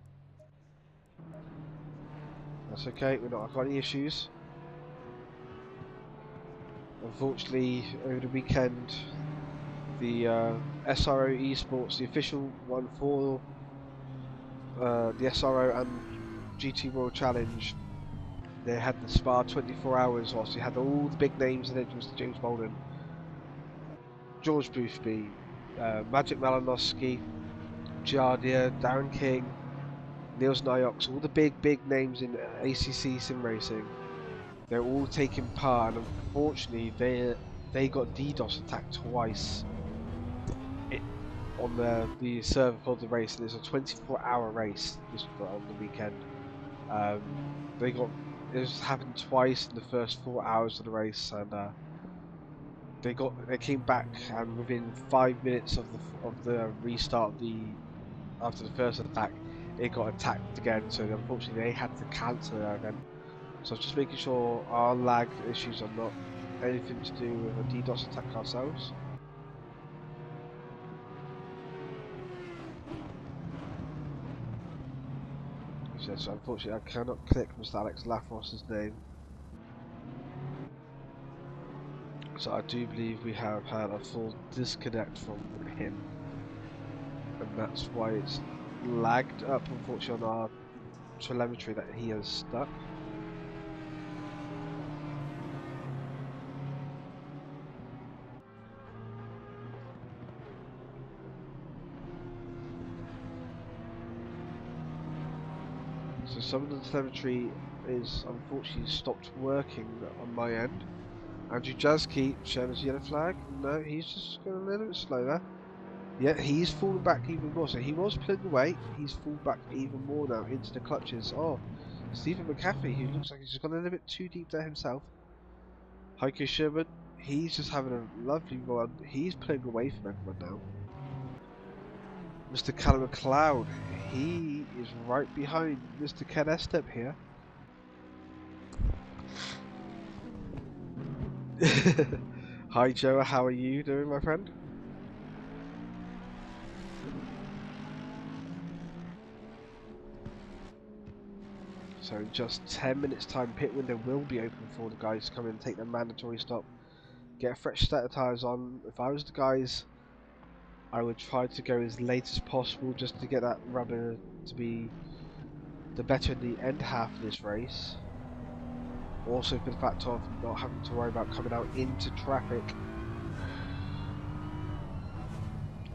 That's okay, we're not got any issues. Unfortunately, over the weekend, the SRO Esports, the official one for the SRO and GT World Challenge, they had the Spa 24 hours whilst they had all the big names in it. Mr. James Bolden, George Boothby, Magic Malinowski, Jardia, Darren King, Niels Nyox, all the big names in ACC sim racing. They're all taking part, and unfortunately they got DDoS attacked twice on the server for the race, and it's a 24-hour race on the weekend. It was happened twice in the first 4 hours of the race, and they came back, and within 5 minutes of the restart after the first attack, it got attacked again. So unfortunately, they had to cancel their event. So just making sure our lag issues are not anything to do with a DDoS attack ourselves. list. Unfortunately, I cannot click Mr. Alex Lafross's name. So I do believe we have had a full disconnect from him. And that's why it's lagged up, unfortunately, on our telemetry that he has stuck. So some of the telemetry is unfortunately stopped working on my end. Andrew Jazz keep showing us a yellow flag. No, he's just going a little bit slower. Yeah, he's fallen back even more. So he was pulling away. He's fallen back even more now into the clutches. Oh, Stephen McAfee, who looks like he's just gone a little bit too deep there himself. Heiko Sherman, he's just having a lovely run. He's pulling away from everyone now. Mr. Callum McLeod, he is right behind Mr. Ken Estep here. Hi Joe, how are you doing, my friend? So in just 10 minutes time, pit window will be open for the guys to come in and take their mandatory stop. Get a fresh set of tyres on. If I was the guys, I would try to go as late as possible just to get that rubber to be the better in the end half of this race. Also for the fact of not having to worry about coming out into traffic,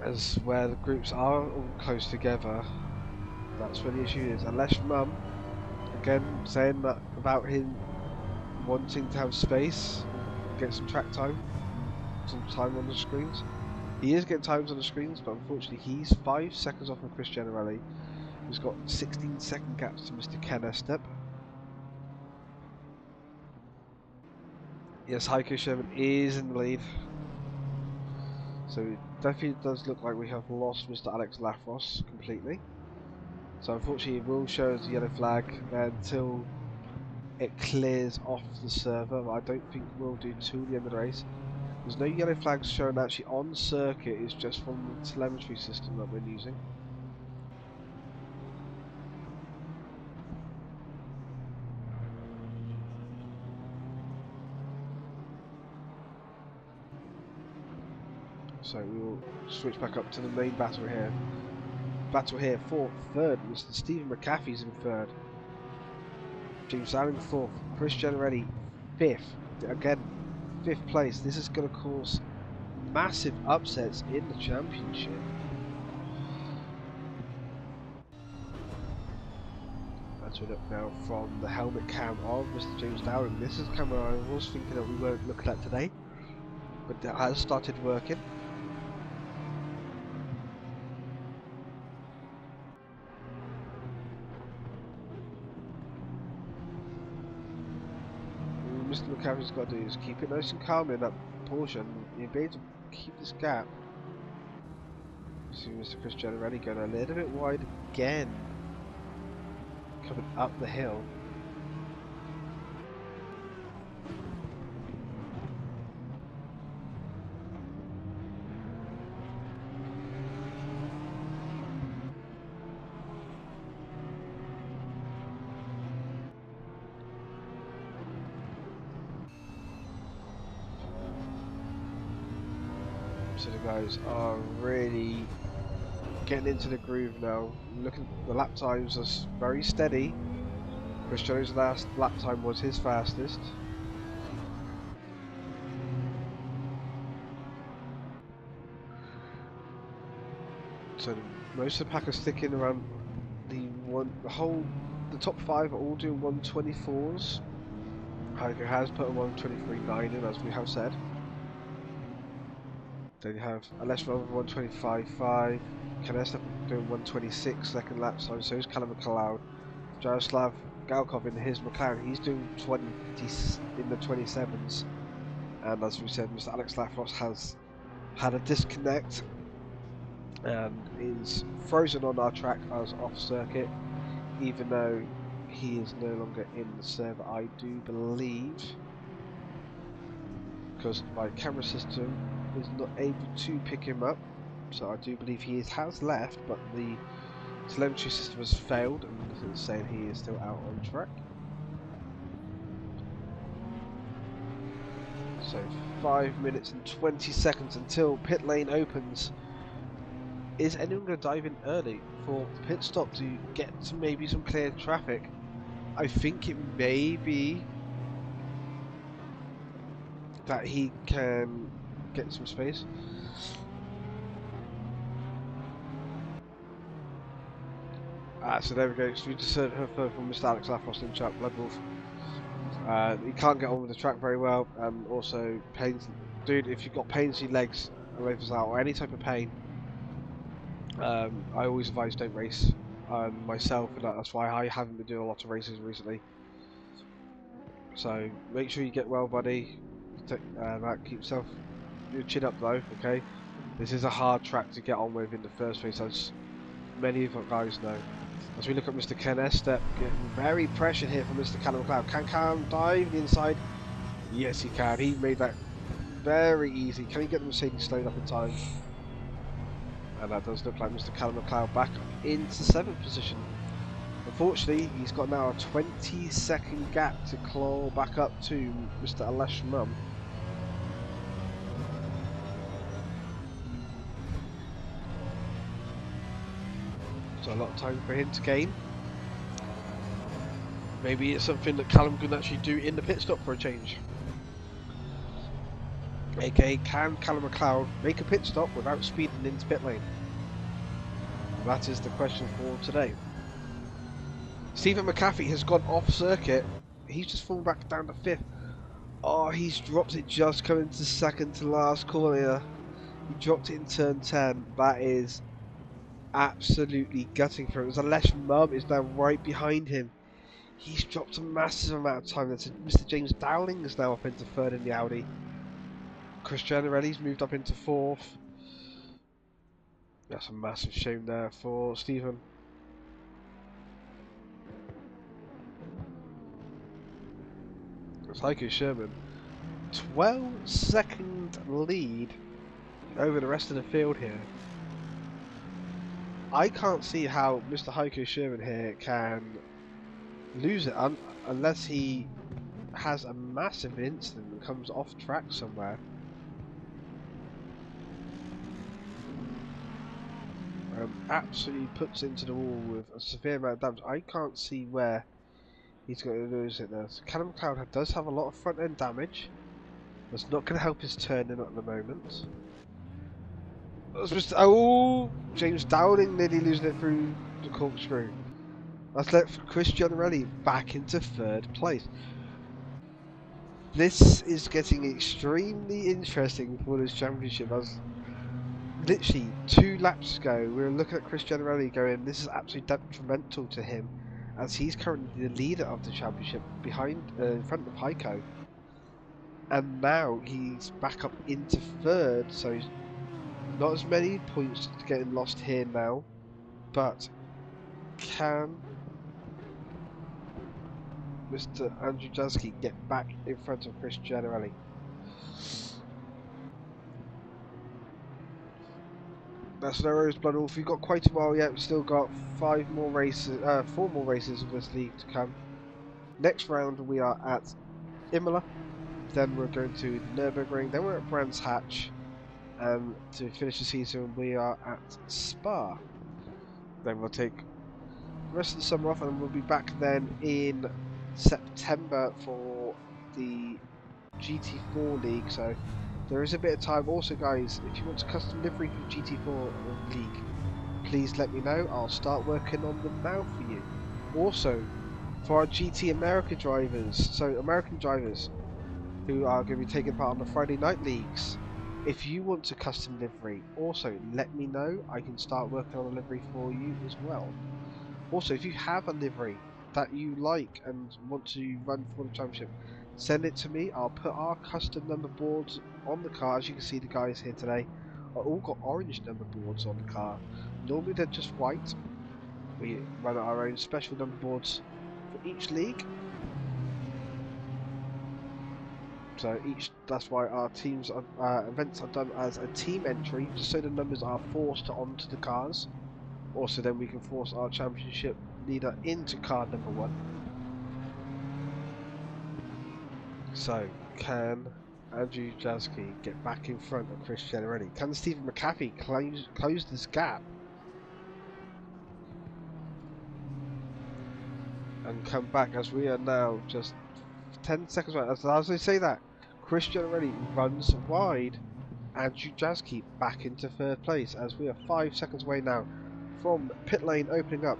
as where the groups are all close together. That's where the issue is. Unless Mum, again saying that about him wanting to have space, get some track time, some time on the screens. He is getting times on the screens, but unfortunately he's 5 seconds off of Chris Generelli. He's got 16-second gaps to Mr. Ken Estep. Yes, Heiko Sherman is in the lead. So it definitely does look like we have lost Mr. Alex Lafross completely. So unfortunately it will show us a yellow flag until it clears off the server. But I don't think we'll do till the end of the race. There's no yellow flags shown actually on circuit, it's just from the telemetry system that we're using. So we will switch back up to the main battle here. Battle here for third. Mr. Stephen McAfee's in third. James Dowling fourth. Chris Generelli fifth. Again, fifth place. This is going to cause massive upsets in the championship. As we look now from the helmet cam of Mr. James Dowling. This is the camera I was thinking that we weren't looking at today, but that has started working. Mr. McAfee's got to do is keep it nice and calm in that portion. You'll be able to keep this gap. See Mr. Chris Generelli going a little bit wide again, coming up the hill. So the guys are really getting into the groove now. Looking, the lap times are very steady. Chris Jones' last lap time was his fastest. So most of the pack are sticking around the top 5 are all doing 124s. Heiko has put a 123.9 in, as we have said. Then you have Alesh Rover 125.5, Kanesta doing 126 second lap time, so is Callum McLeod. Jaroslav Galkov in his McLaren, he's doing 20 in the 27s. And as we said, Mr. Alex Lafross has had a disconnect and is frozen on our track as off circuit, even though he is no longer in the server, I do believe, because my camera system is not able to pick him up. So I do believe he has left, but the Telemetry system has failed and it's saying he is still out on track. So 5 minutes and 20 seconds until pit lane opens. Is anyone going to dive in early for the pit stop to get to maybe some clear traffic? I think it may be that he can get some space. So there we go. So we just heard from Mr. Alex Lafrost in chat, Blood Wolf. He can't get on with the track very well, and also pains. Dude, if you've got pains in your legs, or any type of pain, I always advise don't race. Myself, and that's why I haven't been doing a lot of races recently. So make sure you get well, buddy. Keep your chin up though. Okay, this is a hard track to get on with in the first place, as many of our guys know. As we look at Mr. Ken Estep, getting very pressured here from Mr. Callum McLeod. Can Callum dive the inside? Yes, he can. He made that very easy. Can he get the Mercedes slowed up in time? And that does look like Mr. Callum McLeod back up into 7th position. Unfortunately, he's got now a 20-second gap to claw back up to Mr. Alesh Mum. So a lot of time for him to gain. Maybe it's something that Callum can actually do in the pit stop for a change. Okay, can Callum McLeod make a pit stop without speeding into pit lane? That is the question for today. Stephen McAfee has gone off circuit. He's just fallen back down to 5th. Oh, he's dropped it just coming to second to last corner. He dropped it in turn 10. That is absolutely gutting for him. As Alesh Mum is now right behind him. He's dropped a massive amount of time. That's Mr. James Dowling is now up into 3rd in the Audi. Chris Gianarelli's moved up into 4th. That's a massive shame there for Stephen. It's Heiko Sherman. 12-second lead over the rest of the field here. I can't see how Mr. Heiko Sherman here can lose it unless he has a massive incident and comes off track somewhere. Absolutely puts into the wall with a severe amount of damage. I can't see where he's going to lose it there. So Callum McLeod does have a lot of front end damage. That's not going to help his turning at the moment. Oh, James Dowling nearly losing it through the corkscrew. That's left Chris Gianarelli back into 3rd place. This is getting extremely interesting for this championship, as literally 2 laps ago we were looking at Chris Gianarelli going, this is absolutely detrimental to him, as he's currently the leader of the championship behind in front of Heiko, and now he's back up into 3rd, so he's not as many points getting lost here now, but can Mr. Andrew Jasky get back in front of Chris Gianarelli? That's no worries, Blood Wolf. We've got quite a while yet. We've still got 4 more races of this league to come. Next round we are at Imola, then we're going to Nürburgring, then we're at Brands Hatch, and to finish the season we are at Spa. Then we'll take the rest of the summer off, and we'll be back then in September for the GT4 League, so there is a bit of time. Also guys, if you want to custom livery for GT4 League, please let me know. I'll start working on them now for you. Also, for our GT America drivers, so American drivers who are going to be taking part on the Friday night leagues, if you want to custom livery, also let me know. I can start working on a livery for you as well. Also, if you have a livery that you like and want to run for the championship, send it to me. I'll put our custom number boards on the car. As you can see, the guys here today are all got orange number boards on the car. Normally they're just white. We run our own special number boards for each league. So that's why our teams events are done as a team entry, just so the numbers are forced onto the cars. Also, then we can force our championship leader into car number 1. So, can Andrew Jaski get back in front of Chris Generelli? Can Stephen McAfee close this gap? And come back, as we are now just 10 seconds away. As I say that, Chris Generelli runs wide. Andrew Jaski back into 3rd place, as we are 5 seconds away now from pit lane opening up.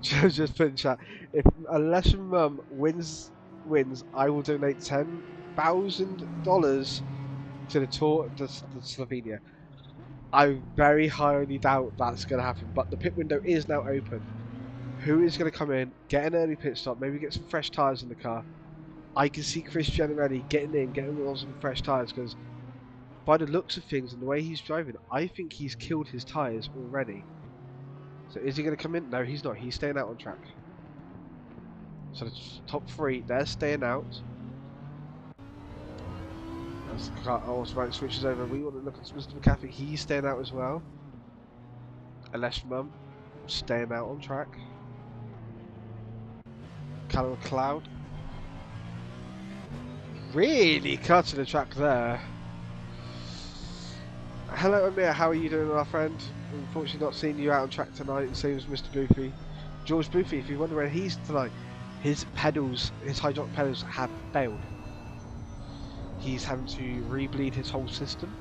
Joe just put in chat, if unless mum wins, I will donate $10,000 to the Tour to Slovenia. I very highly doubt that's going to happen, but the pit window is now open. Who is going to come in, get an early pit stop, maybe get some fresh tyres in the car? I can see Chris Generelli getting on some fresh tyres, because by the looks of things and the way he's driving, I think he's killed his tyres already. So is he going to come in? No, he's not. He's staying out on track. So the top 3, they're staying out. As the car automatic switches over, we want to look at Mr. McAfee. He's staying out as well. Aleshmum staying out on track. Callum McLeod really cutting the track there. Hello Amir, how are you doing, our friend? Unfortunately not seeing you out on track tonight, same as Mr. Boofy. George Boofy, if you wonder where he's tonight, his pedals, his hydraulic pedals have failed. He's having to re-bleed his whole system.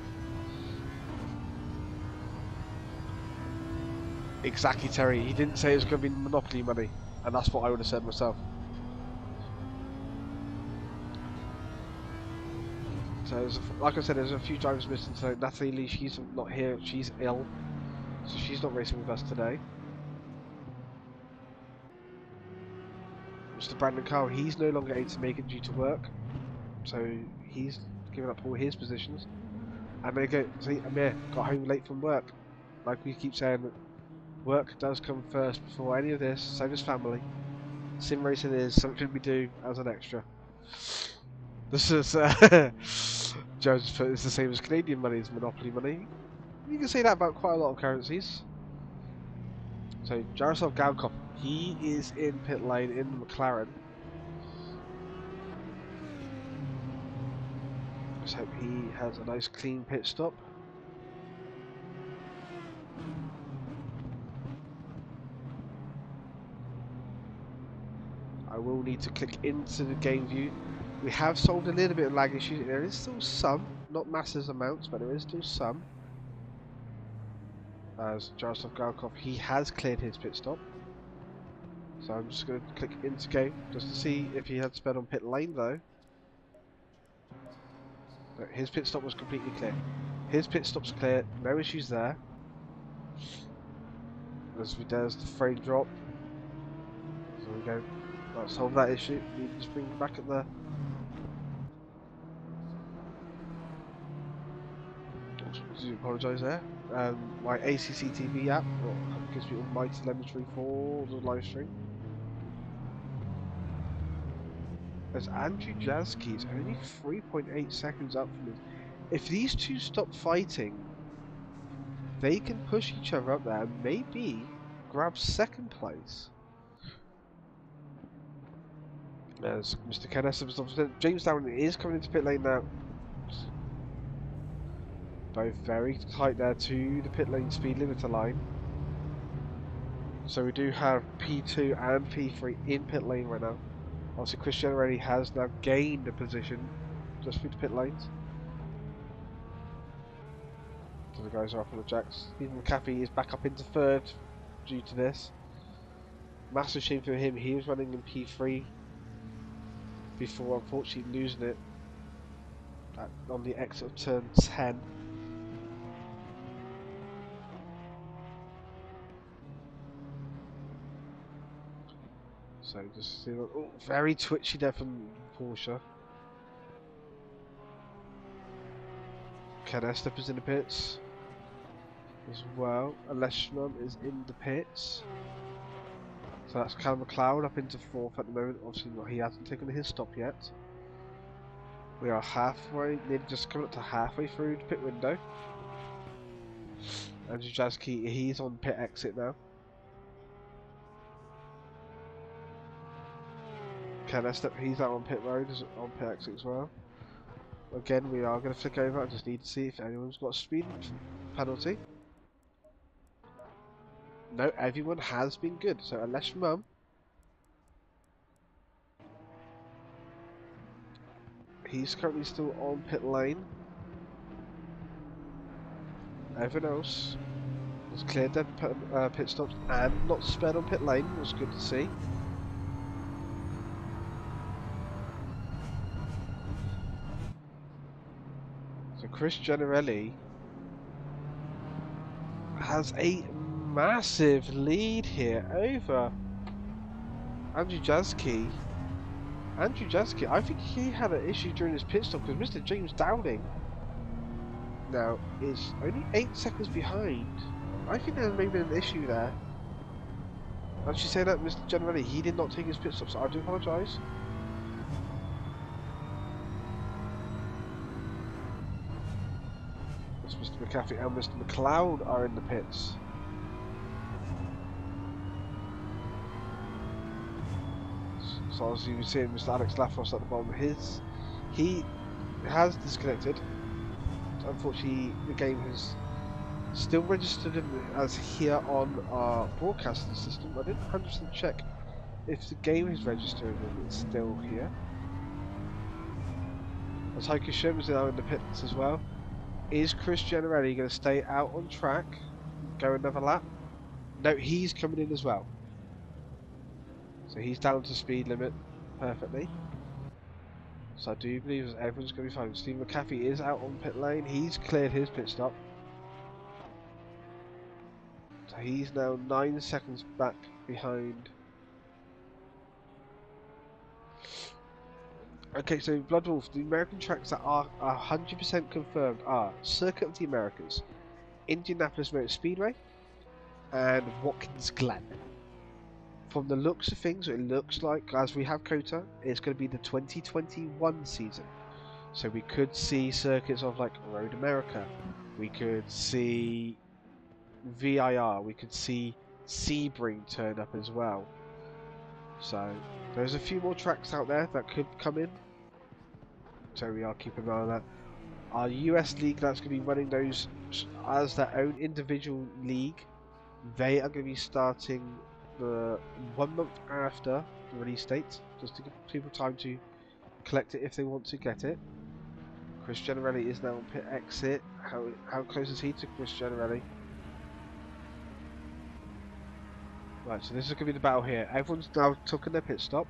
Exactly, Terry. He didn't say it was going to be Monopoly money, and that's what I would have said myself. So, like I said, there's a few drivers missing today. Natalie Lee, she's not here. She's ill, so she's not racing with us today. Mr. Brandon Carl, he's no longer able to make it due to work, so he's given up all his positions. And there you go. See, Amir got home late from work. Like we keep saying, work does come first before any of this. So does family. Sim racing is something we do as an extra. This is Joe's put it's the same as Canadian money is Monopoly money. You can say that about quite a lot of currencies. So Jaroslav Galkov, he is in pit lane in the McLaren. Let's hope he has a nice clean pit stop. I will need to click into the game view. We have solved a little bit of lag issues. There is still some, not massive amounts, but there is still some. As Jaroslav Galkov, he has cleared his pit stop. So I'm just going to click into game just to see if he had sped on pit lane though. But his pit stop was completely clear. His pit stop's clear, no issues there. There's the frame drop. So we go. Right, solve that issue. We need to just bring back at the. I do apologise there. My ACC TV app gives me almighty telemetry for the live stream. As Andrew Jaski is only 3.8 seconds up from him. If these two stop fighting, they can push each other up there and maybe grab 2nd place. As Mr. Kenneth, James Downing is coming into pit lane now. Both very tight there to the pit lane speed limiter line. So we do have P2 and P3 in pit lane right now. Obviously Chris Generelli has now gained a position just through the pit lanes. So the guys are up on the jacks. Stephen McAfee is back up into 3rd due to this. Massive shame for him, he was running in P3 before unfortunately losing it on the exit of turn 10. So just see, oh, very twitchy there from Porsche. Ken Estep is in the pits as well. Aleshman is in the pits. So that's Callum McLeod up into 4th at the moment. Obviously he hasn't taken his stop yet. We are halfway, nearly just coming up to halfway through the pit window. Andrew Jaski, he's on pit exit now. Ken Estep, he's out on pit road, on pit exit as well. Again, we are going to flick over. I just need to see if anyone's got a speed penalty. No, everyone has been good. So unless Mum, he's currently still on pit lane. Everyone else has cleared their pit stops and not sped on pit lane. It was good to see. So Chris Generelli has a massive lead here over Andrew Jaski. Andrew Jaski, I think he had an issue during his pit stop because Mr. James Downing now is only 8 seconds behind. I think there's maybe an issue there. Actually, say that Mr. Generelli, he did not take his pit stop, so I do apologise. Mr. McCaffrey and Mr. McLeod are in the pits. So as you can see, Mr. Alex Lafros at the bottom, he has disconnected. Unfortunately, the game has still registered him as here on our broadcasting system. I didn't 100% check if the game is registered and it's still here. As Heiko Schirm is now in the pits as well. Is Chris Generelli going to stay out on track, go another lap? No, he's coming in as well. So he's down to speed limit perfectly. So I do believe that everyone's going to be fine. Steve McCaffrey is out on pit lane. He's cleared his pit stop. So he's now 9 seconds back behind. Okay, so Bloodwolf, the American tracks that are 100% confirmed are Circuit of the Americas, Indianapolis Motor Speedway, and Watkins Glen. From the looks of things, it looks like, as we have COTA, it's going to be the 2021 season. So we could see circuits of like Road America, we could see VIR, we could see Sebring turn up as well. So there's a few more tracks out there that could come in. So we are keeping an eye on that. Our US league that's going to be running those as their own individual league. They are going to be starting the 1 month after the release date, just to give people time to collect it if they want to get it. Chris Generelli is now on pit exit. How close is he to Chris Generelli? Right, so this is going to be the battle here. Everyone's now taken their pit stop.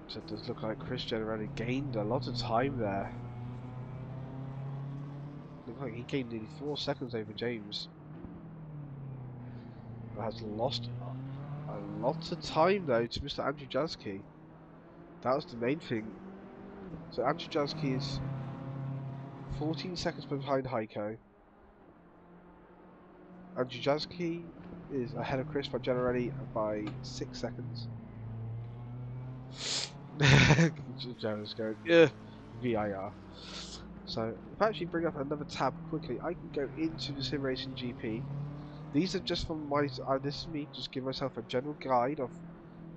So it does look like Chris Generelli gained a lot of time there. Looks like he gained nearly 4 seconds over James. But has lost a lot of time though to Mr. Andrew Jaski. That was the main thing. So Andrew Jaski is 14 seconds behind Heiko. Andrew Jaski is ahead of Chris Generelli by 6 seconds. Joe's going, yeah, VIR. So, if I actually bring up another tab quickly, I can go into the Sim Racing GP. These are just from my, this is me, just give myself a general guide of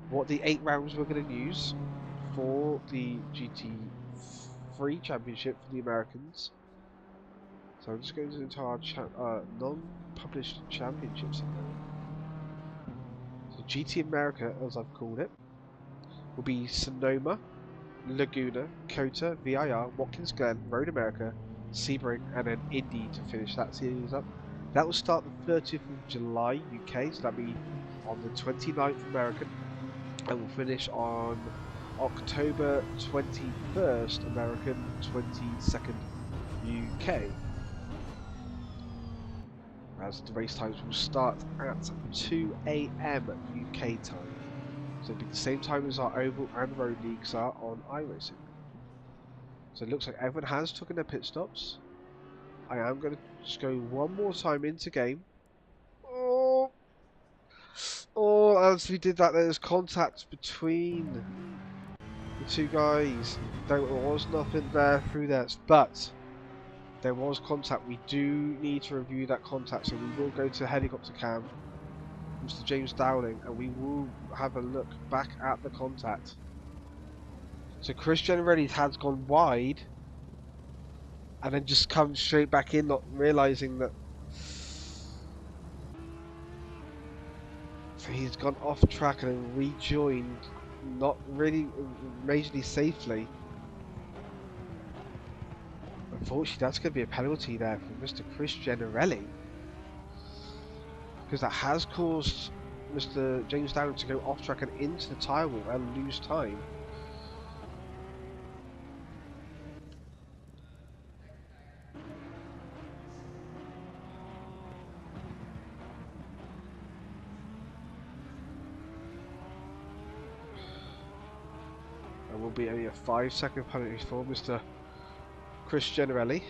what the 8 rounds we're going to use for the GT3 Championship for the Americans. So I'm just going into our non-published championships at the moment. So GT America, as I've called it, will be Sonoma, Laguna, COTA, VIR, Watkins Glen, Road America, Sebring, and then Indy to finish that series up. That will start the 30th of July UK, so that'll be on the 29th American, and will finish on October 21st American, 22nd UK. As the race times will start at 2 AM UK time. So it'll be the same time as our Oval and Road Leagues are on iRacing. So it looks like everyone has taken their pit stops. I am going to just go one more time into game. Oh! Oh, as we did that, there's contact between the two guys. There was nothing there through there, but there was contact. We do need to review that contact, so we will go to helicopter cam, Mr. James Dowling, and we will have a look back at the contact. So Chris Generelli has gone wide, and then just come straight back in, not realizing that. So he's gone off track and then rejoined, not really majorly safely. Unfortunately, that's going to be a penalty there for Mr. Chris Generelli, because that has caused Mr. James Dowling to go off track and into the tyre wall and lose time. And will be only a 5-second penalty for Mr. Chris Generelli.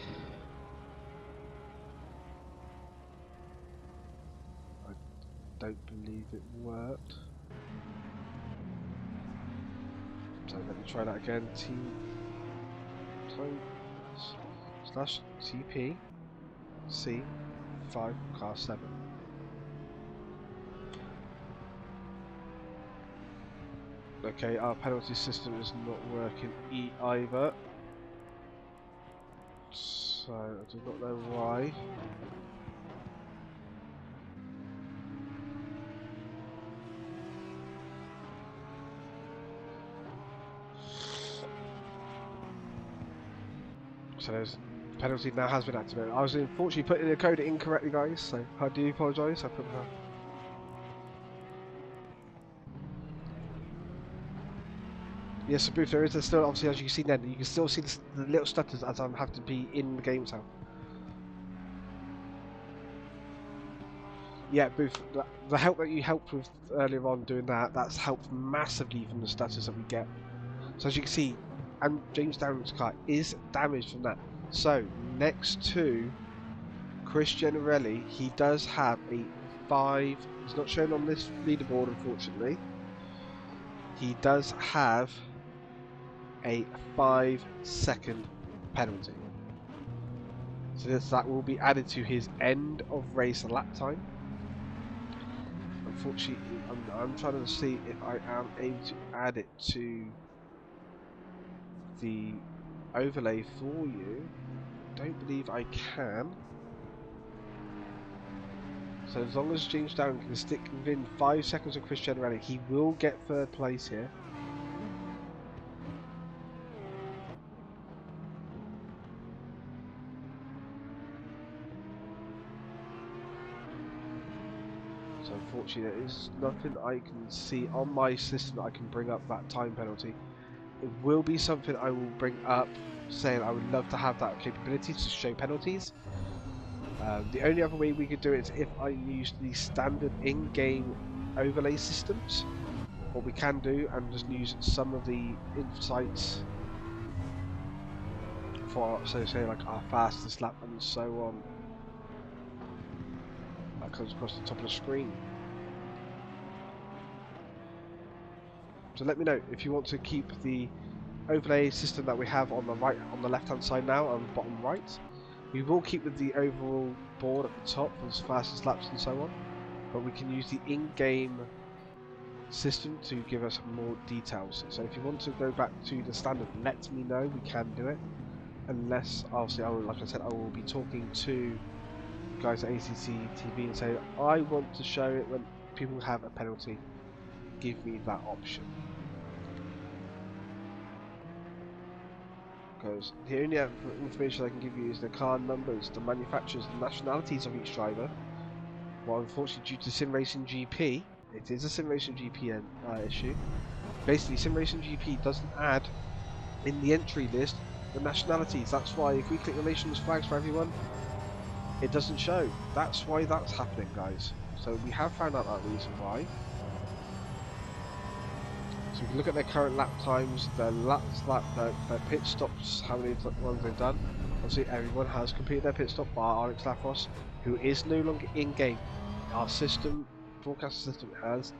I don't believe it worked. So let me try that again. Time slash TP C5 car 7. Okay, our penalty system is not working either. So I do not know why. So there's penalty now has been activated. I was unfortunately putting the code incorrectly, guys, so I do apologise. I put her. Yes, so Booth, there is still, obviously, as you can see then, you can still see the little stutters as I'm having to be in the game cell. Yeah, Booth, the help that you helped with earlier on doing that, that's helped massively from the stutters that we get. So as you can see, and James Dowling's car is damaged from that. So next to Chris Generelli, he does have a 5. It's not shown on this leaderboard, unfortunately. He does have a 5-second penalty. So that will be added to his end of race lap time. Unfortunately, I'm trying to see if I am able to add it to the overlay for you. Don't believe I can. So as long as James Dowling can stick within 5 seconds of Chris Generelli, he will get 3rd place here. So unfortunately there is nothing I can see on my system that I can bring up that time penalty. It will be something I will bring up, saying I would love to have that capability to show penalties. The only other way we could do it is if I use the standard in-game overlay systems. What we can do, and just use some of the insights for, so say like our fastest lap and so on. That comes across the top of the screen. So let me know if you want to keep the overlay system that we have on the right, on the left hand side now, on the bottom right. We will keep with the overall board at the top for fastest laps and so on, but we can use the in-game system to give us more details. So if you want to go back to the standard, let me know, we can do it. Unless, obviously, like I said, I will be talking to guys at ACC TV and say, I want to show it when people have a penalty. Give me that option. Because the only information I can give you is the car numbers, the manufacturers, the nationalities of each driver. Well, unfortunately, due to Sim Racing GP, it is a Sim Racing GP issue. Basically, Sim Racing GP doesn't add in the entry list the nationalities. That's why if we click the nations flags for everyone, it doesn't show. That's why that's happening, guys. So we have found out that reason why. So we can look at their current lap times, their their pit stops, how many ones they've done. Obviously, everyone has completed their pit stop bar Alex Lafros, who is no longer in game. Our system broadcast system has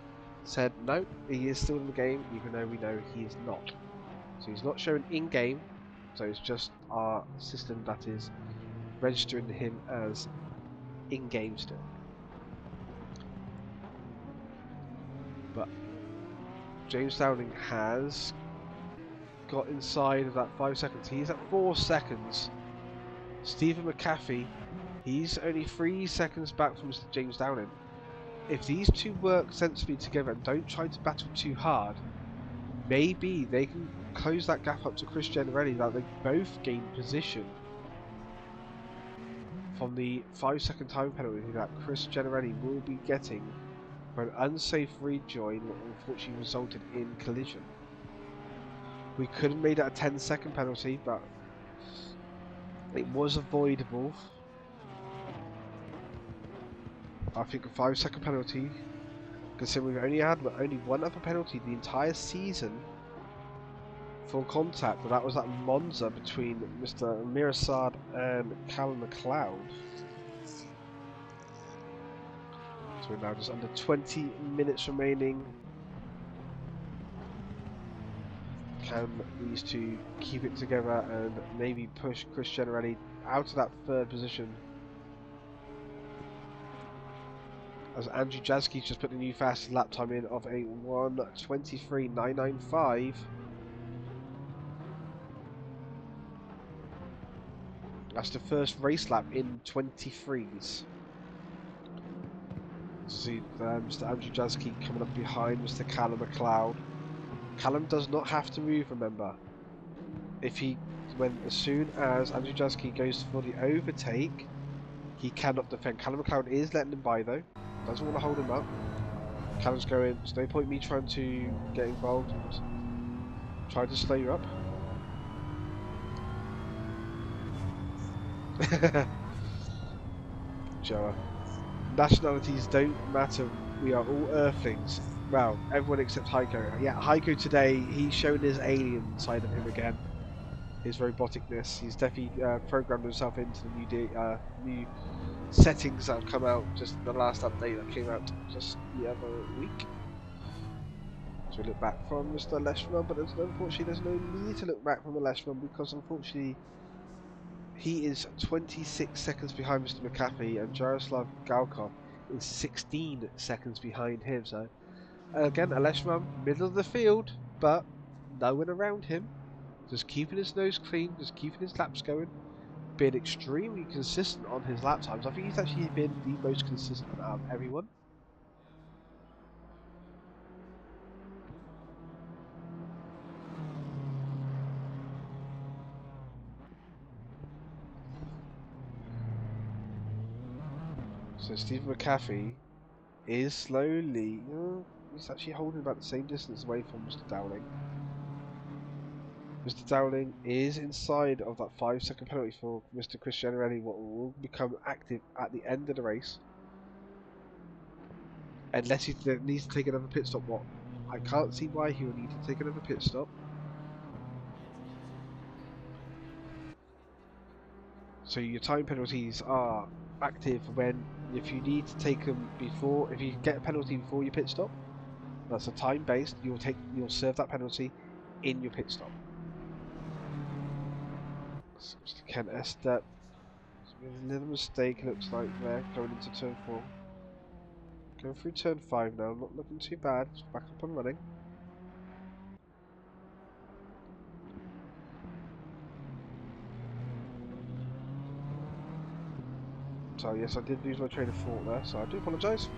said no, he is still in the game, even though we know he is not. So he's not shown in game. So it's just our system that is registering him as in game still. But James Dowling has got inside of that 5 seconds. He's at 4 seconds. Stephen McAfee, he's only 3 seconds back from Mr. James Dowling. If these two work sensibly together and don't try to battle too hard, maybe they can close that gap up to Chris Generelli, that they both gain position from the 5-second time penalty that Chris Generelli will be getting for an unsafe rejoin that unfortunately resulted in collision. We could have made it a 10-second penalty, but it was avoidable. I think a 5-second penalty, considering we've only had one other penalty the entire season for contact, and that was that Monza between Mr. Mirasad and Callum McLeod. So we're now just under 20 minutes remaining. Can these two keep it together and maybe push Chris Generelli out of that 3rd position? As Andrew Jaski's just put the new fastest lap time in of a 1:23.995. That's the first race lap in 23s. See Mr. Andrew Jaski coming up behind Mr. Callum McLeod. Callum does not have to move, remember. As soon as Andrew Jaski goes for the overtake, he cannot defend. Callum McLeod is letting him by though. Doesn't want to hold him up. Callum's going, there's no point me trying to get involved and try to slow you up. Joa. Nationalities don't matter. We are all Earthlings. Well, everyone except Heiko. Yeah, Heiko today, he's shown his alien side of him again. His roboticness. He's definitely programmed himself into the new settings that have come out just in the last update that came out just the other week. So we look back from Mr. Leishman, but unfortunately there's no need to look back from the Leishman because unfortunately he is 26 seconds behind Mr. McAfee and Jaroslav Galkov is 16 seconds behind him. So again, Aleshman, middle of the field, but no one around him. Just keeping his nose clean, just keeping his laps going, being extremely consistent on his lap times. I think he's actually been the most consistent out of everyone. So Stephen McAfee is slowly, he's actually holding about the same distance away from Mr. Dowling. Mr. Dowling is inside of that 5-second penalty for Mr. Chris Generelli, what will become active at the end of the race. Unless he needs to take another pit stop, what I can't see why he will need to take another pit stop. So your time penalties are active if you need to take them before, if you get a penalty before your pit stop, that's a time based, you'll serve that penalty in your pit stop. So Mr. Kent Estep, a little mistake looks like there, going into turn 4. Going through turn 5 now, not looking too bad, it's back up and running. So yes, I did lose my train of thought there, so I do apologise.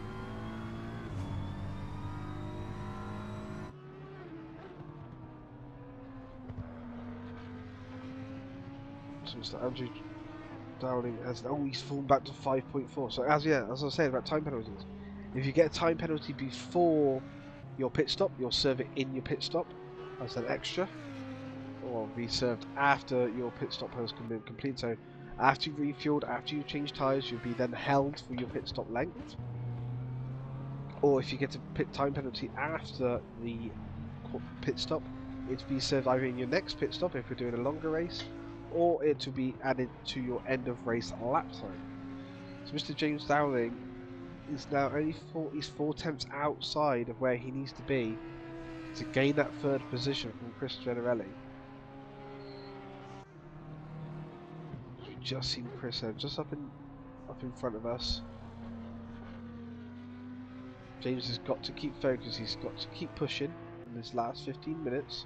So Mr. Andrew Dowling has, he's fallen back to 5.4. So as I was saying about time penalties, if you get a time penalty before your pit stop, you'll serve it in your pit stop as an extra, or be served after your pit stop has been complete. So after you've refueled, after you've changed tyres, you'll be then held for your pit stop length. Or if you get a time penalty after the pit stop, it will be served either in your next pit stop if we're doing a longer race, or it will be added to your end of race lap time. So Mr. James Dowling is now only he's 4 tenths outside of where he needs to be to gain that third position from Chris Generelli. We've just seen Chris just up in front of us. James has got to keep focused. He's got to keep pushing in this last 15 minutes.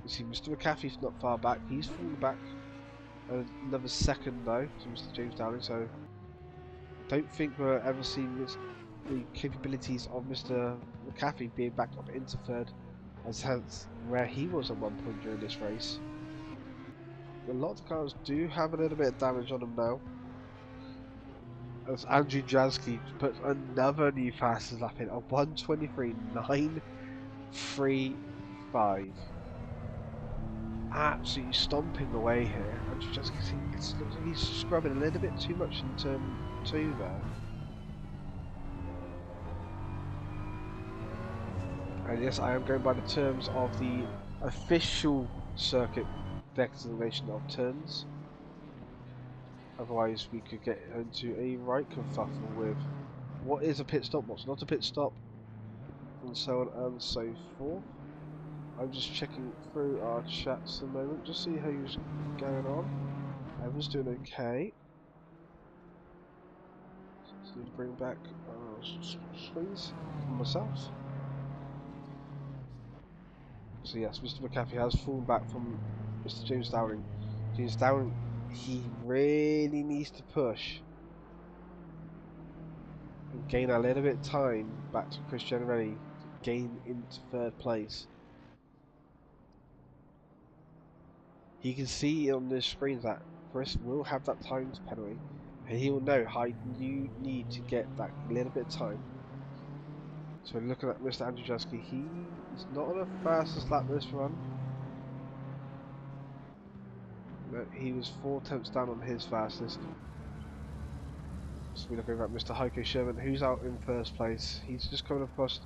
You see Mr. McAfee's not far back. He's fallen back another second though to Mr. James Dowling. So I don't think we're ever seeing the capabilities of Mr. McAfee being backed up into third, as hence where he was at one point during this race. A lot of the cars do have a little bit of damage on them now, as Andrew Jansky puts another new fastest lap in, a 1:23.935. Absolutely stomping away here. Andrew Jansky looks like he's scrubbing a little bit too much in turn 2 there. And yes, I am going by the terms of the official circuit declaration of turns. Otherwise, we could get into a right kerfuffle with what is a pit stop, what's not a pit stop, and so on and so forth. I'm just checking through our chats at the moment, just see who's going on. Everyone's doing okay. Just need to bring back screens for myself. So yes, Mr. McAfee has fallen back from Mr. James Dowling. James Dowling, he really needs to push and gain a little bit of time back to Chris Generelli to gain into third place. He can see on the screens that Chris will have that time penalty, and he will know how you need to get that little bit of time. So looking at Mr. Andrew Jansky, he is not on the fastest lap this run. No, he was 4 tenths down on his fastest. So we're looking at Mr. Heiko Sherman, who's out in first place. He's just coming across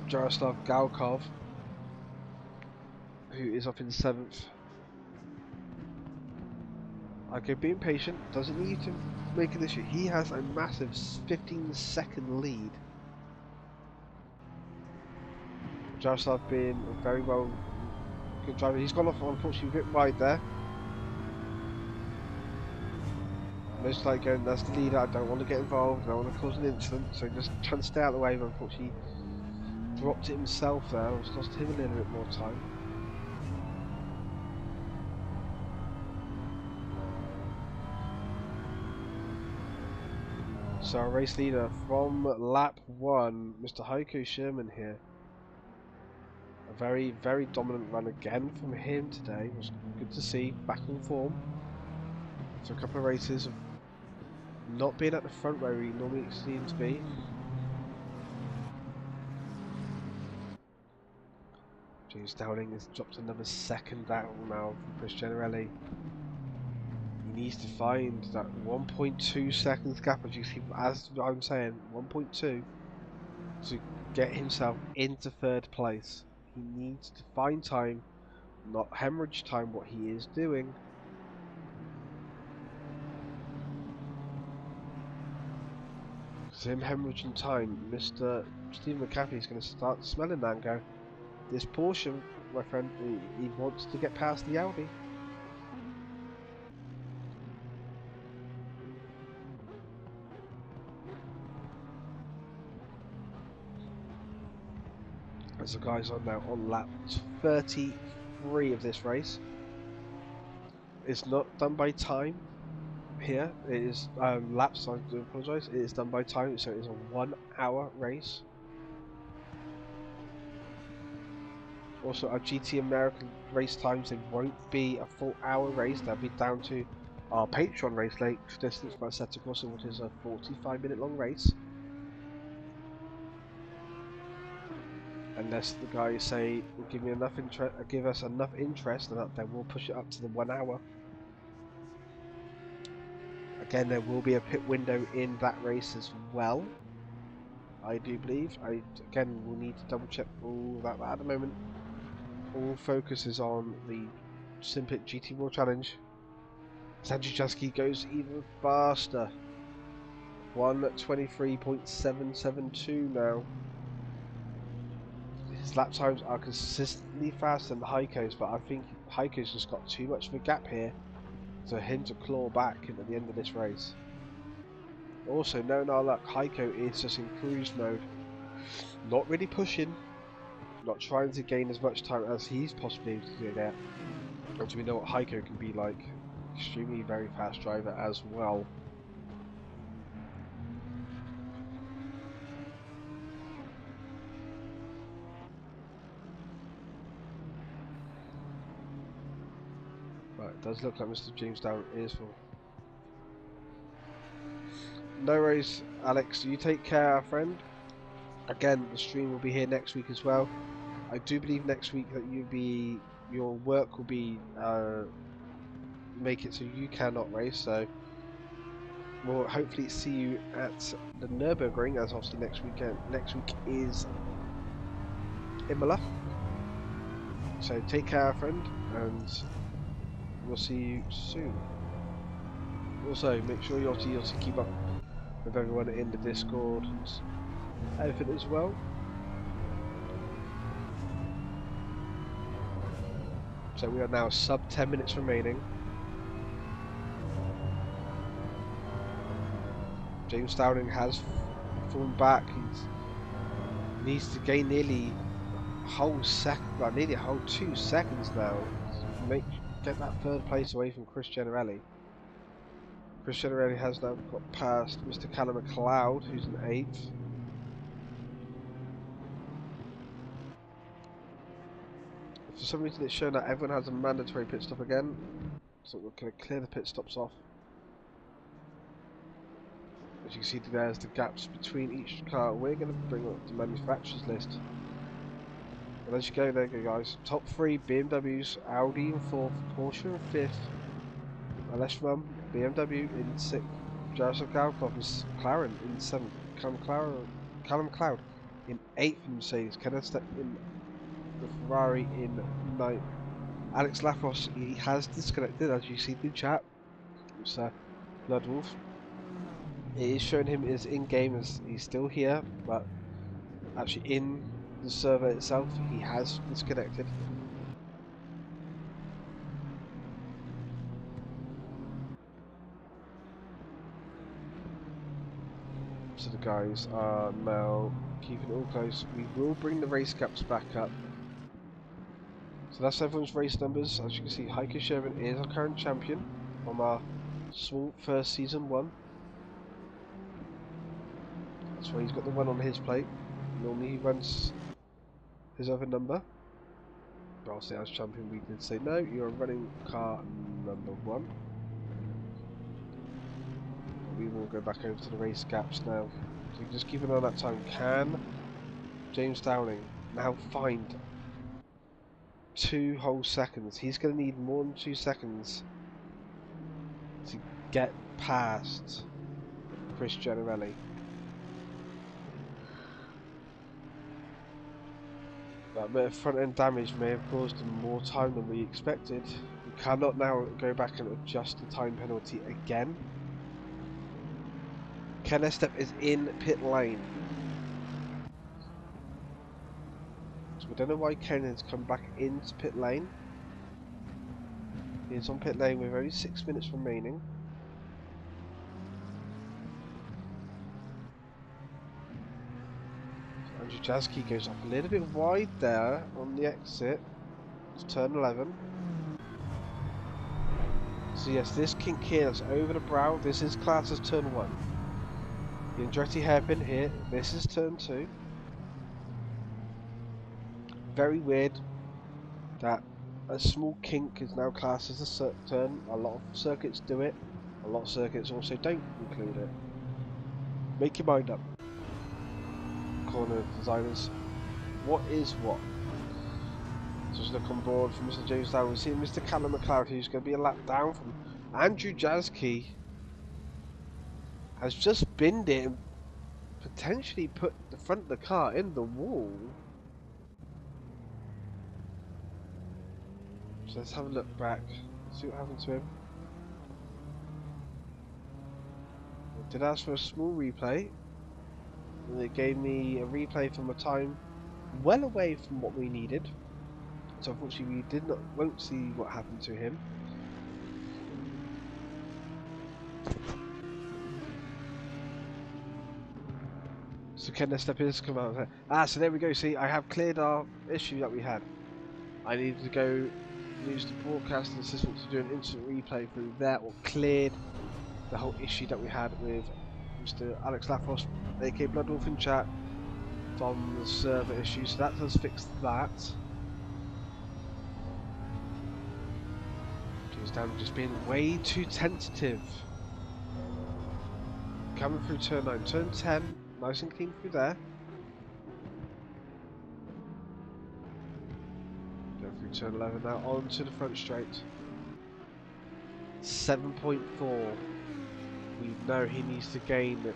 Jaroslav Galkov, who is up in 7th. Okay, being patient, doesn't need to make an issue. He has a massive 15-second lead. Jaroslav being a very good driver. He's gone off unfortunately a bit wide there. Most like going, that's the leader, I don't want to get involved, I don't want to cause an incident, so just trying to stay out of the way, but unfortunately dropped it himself there, lost him a little bit more time. So our race leader from lap 1, Mr. Heiko Sherman here. A very, very dominant run again from him today. It was good to see, back in form. After a couple of races of not being at the front where he normally seems to be. James Dowling has dropped another second down now from Chris Generelli. He needs to find that 1.2 seconds gap, as I'm saying, 1.2 to get himself into third place. He needs to find time, not hemorrhage time, what he is doing. Because him hemorrhaging time, Mr. Stephen McAfee is going to start smelling that and go, this Porsche, my friend, he wants to get past the Audi. As the guys are now on lap 33 of this race. It's not done by time here. It is laps, I do apologise. It is done by time, so it is a 1 hour race. Also, our GT American race times, they won't be a full hour race. They'll be down to our Patreon race length distance by Assetto Corsa, which is a 45-minute long race. Unless the guys say, give me enough interest, give us enough interest, and then we'll push it up to the 1 hour. Again, there will be a pit window in that race as well, I do believe. Again, we'll need to double check all that, but at the moment, all focus is on the Simpit GT World Challenge. Andrew Jansky goes even faster 1:23.772 now. His lap times are consistently faster than Heiko's, but I think Heiko's just got too much of a gap here for him to claw back at the end of this race. Also, knowing our luck, Heiko is just in cruise mode. Not really pushing, not trying to gain as much time as he's possibly able to get. And we know what Heiko can be like. Extremely very fast driver as well. But it does look like Mr. James Down is full. No worries, Alex. You take care, our friend. Again, the stream will be here next week as well. I do believe next week that your work will be make it so you cannot race. So we'll hopefully see you at the Nürburgring, as obviously next week is Imola. So take care, our friend, and we'll see you soon. Also, make sure you also keep up with everyone in the Discord and everything as well. So we are now sub 10 minutes remaining. James Downing has fallen back. He needs to gain nearly a whole nearly a whole 2 seconds now to get that third place away from Chris Generelli. Chris Generelli has now got past Mr. Callum McLeod, who's in 8th. For some reason it's shown that everyone has a mandatory pit stop again, so we're going to clear the pit stops off. As you can see, there's the gaps between each car. We're going to bring up the manufacturer's list. And as you go, there you go, guys. Top 3 BMWs, Audi in 4th, Porsche in 5th, Aleshram, BMW in 6th, Jaroslav Galkov and McLaren in 7th, Callum McLeod in 8th in Mercedes, Kenneth Stepp in the Ferrari in 9th. Alex Lafros, he has disconnected, as you see in the chat. It's Bloodwolf. It is showing him is in game as he's still here, but actually in the server itself he has disconnected. So the guys are now keeping it all close. We will bring the race gaps back up. So that's everyone's race numbers. As you can see, Heiko Sherman is our current champion from our small first season 1. That's why he's got the 1 on his plate. Normally he runs his other number. But obviously as champion we did say no, you're running car number 1. We will go back over to the race gaps now. So just keep an eye on that time. Can James Downing now find 2 whole seconds? He's going to need more than 2 seconds to get past Chris Generelli. That bit of front end damage may have caused him more time than we expected. We cannot now go back and adjust the time penalty again. Ken Estep is in pit lane. So we don't know why Ken has come back into pit lane. He's on pit lane with only 6 minutes remaining. So Andrew Jaski goes up a little bit wide there on the exit. It's turn 11. So yes, this kink here that's over the brow, this is classed as turn 1. The Andretti hairpin here, this is turn 2. Very weird that a small kink is now classed as a turn. A lot of circuits do it, a lot of circuits also don't include it. Make your mind up, corner designers. What is what? Just look on board for Mr. James Down. We see Mr. Callum McLeod, who's going to be a lap down from Andrew Jaski. Has just binned it and potentially put the front of the car in the wall. So let's have a look back, see what happened to him. did ask for a small replay. And it gave me a replay from a time well away from what we needed. So unfortunately we won't see what happened to him. So can the step is come out? So there we go. See, I have cleared our issue that we had. I needed to go use the broadcasting assistant to do an instant replay through there, or cleared the whole issue that we had with Mr. Alex Lafos, aka Bloodwolf in chat, from the server issue. So that has fixed that. James Down just being way too tentative. Coming through turn 9, turn 10, nice and clean through there. Go through turn 11 now, on to the front straight. 7.4. We know he needs to gain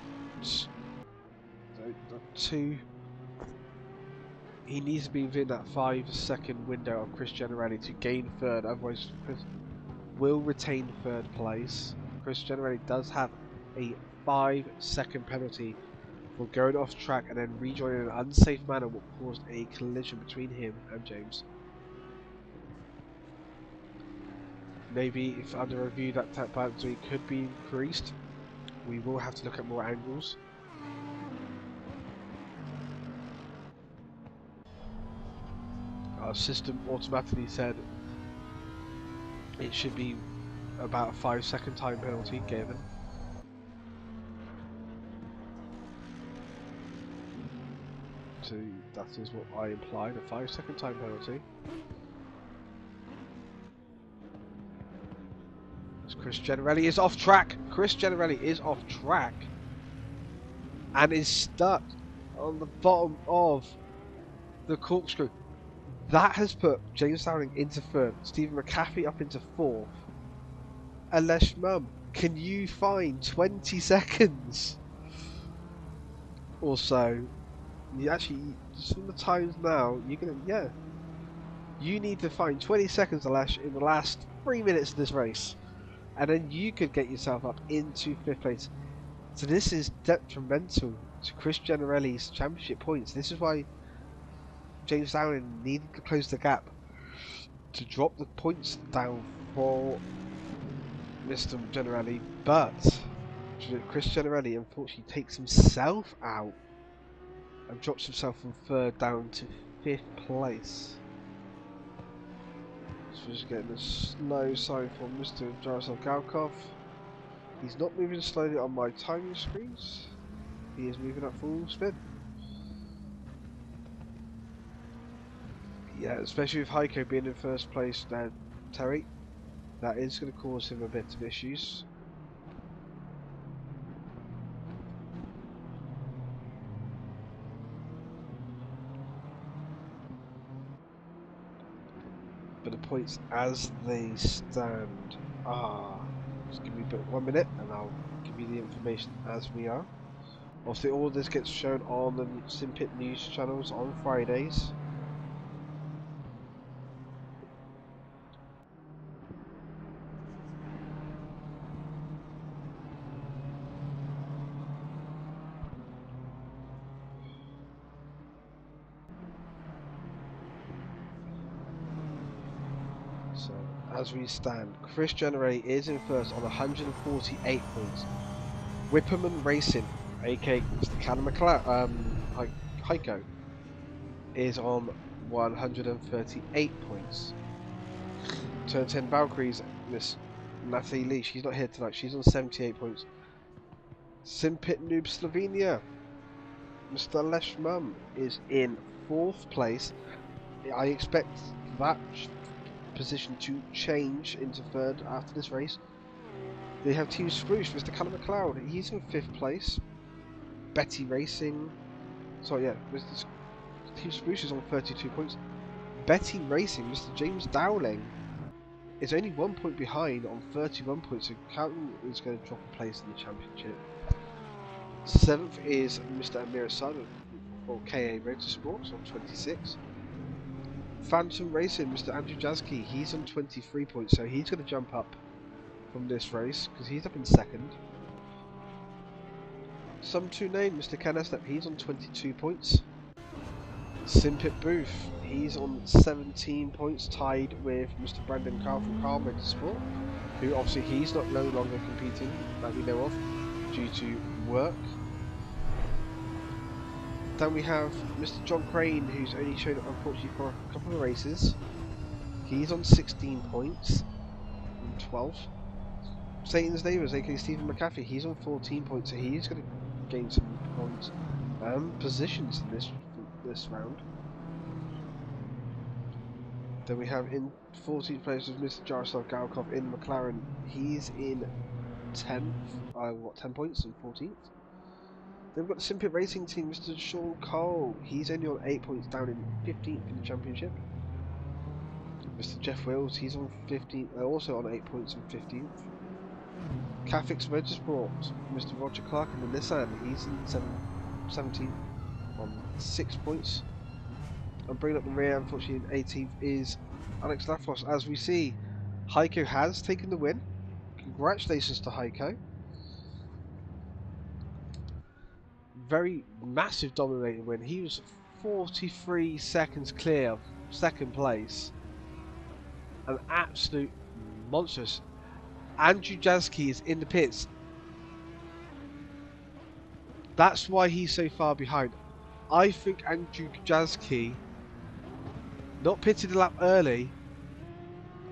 2. He needs to be within that 5-second window of Chris Generelli to gain third, otherwise Chris will retain third place. Chris Generelli does have a 5-second penalty for going off track and then rejoining in an unsafe manner, what caused a collision between him and James. Maybe if under review that penalty could be increased, we will have to look at more angles. Our system automatically said it should be about a 5-second time penalty given. So that is what I implied, a 5-second time penalty. As Chris Generelli is off track. Chris Generelli is off track and is stuck on the bottom of the corkscrew. That has put James Dowling into third, Stephen McAfee up into fourth. Alesh Mum, can you find 20 seconds or so? You actually, just from the times now, you're gonna, yeah. You need to find 20 seconds, Alesh, in the last 3 minutes of this race. And then you could get yourself up into 5th place. So this is detrimental to Chris Generelli's championship points. This is why James Dowling needed to close the gap to drop the points down for Mr. Generelli, but Chris Generelli unfortunately takes himself out and drops himself from 3rd down to 5th place. So we're just getting a slow sign from Mr. Jaroslav Galkov. He's not moving slowly on my timing screens. He is moving at full speed. Yeah, especially with Heiko being in 1st place there, Terry. That is going to cause him a bit of issues. But the points as they stand are... Just give me 1 minute and I'll give you the information as we are. Obviously all of this gets shown on the Simpit news channels on Fridays. So, as we stand, Chris Generelli is in 1st on 148 points. Whipperman Racing, aka Mr. Callum Heiko, is on 138 points. Turn 10 Valkyries, Miss Natalie Lee, she's not here tonight, she's on 78 points. Simpit Noob Slovenia, Mr. Lesh Mum is in 4th place. I expect that position to change into 3rd after this race. They have Team Spruce, Mr. Callum McLeod, he's in 5th place. Betty Racing, sorry, yeah, Mr. Team Spruce is on 32 points. Betty Racing, Mr. James Dowling, is only 1 point behind on 31 points, so Carlton is going to drop a place in the championship. 7th is Mr. Amir Asad for KA Motorsports on 26. Phantom Racing, Mr. Andrew Jaski, he's on 23 points, so he's going to jump up from this race because he's up in 2nd. Some two name, Mr. Canestep, he's on 22 points. Simpit Booth, he's on 17 points, tied with Mr. Brandon Carl from Carl Motorsport, who obviously he's no longer competing that we know of due to work. Then we have Mr. John Crane, who's only shown up unfortunately for a couple of races. He's on 16 points and 12. Satan's neighbours, aka Stephen McAfee, he's on 14 points, so he's going to gain some points and positions in this round. Then we have in 14th place with Mr. Jaroslav Galkov in McLaren. He's in 10th, 10 points and 14th. Then we've got the Simpit Racing team, Mr. Sean Cole. He's only on 8 points, down in 15th in the championship. Mr. Jeff Wills, he's on 15th, also on 8 points and 15th. Cafix Motorsport, Mr. Roger Clark in the Nissan, he's in 17th on 6 points. And bringing up the rear, unfortunately, in 18th is Alex Lafos. As we see, Heiko has taken the win. Congratulations to Heiko. Very massive dominating win. He was 43 seconds clear of second place. An absolute monstrous. Andrew Jaski is in the pits. That's why he's so far behind. I think Andrew Jaski not pitted a lap early,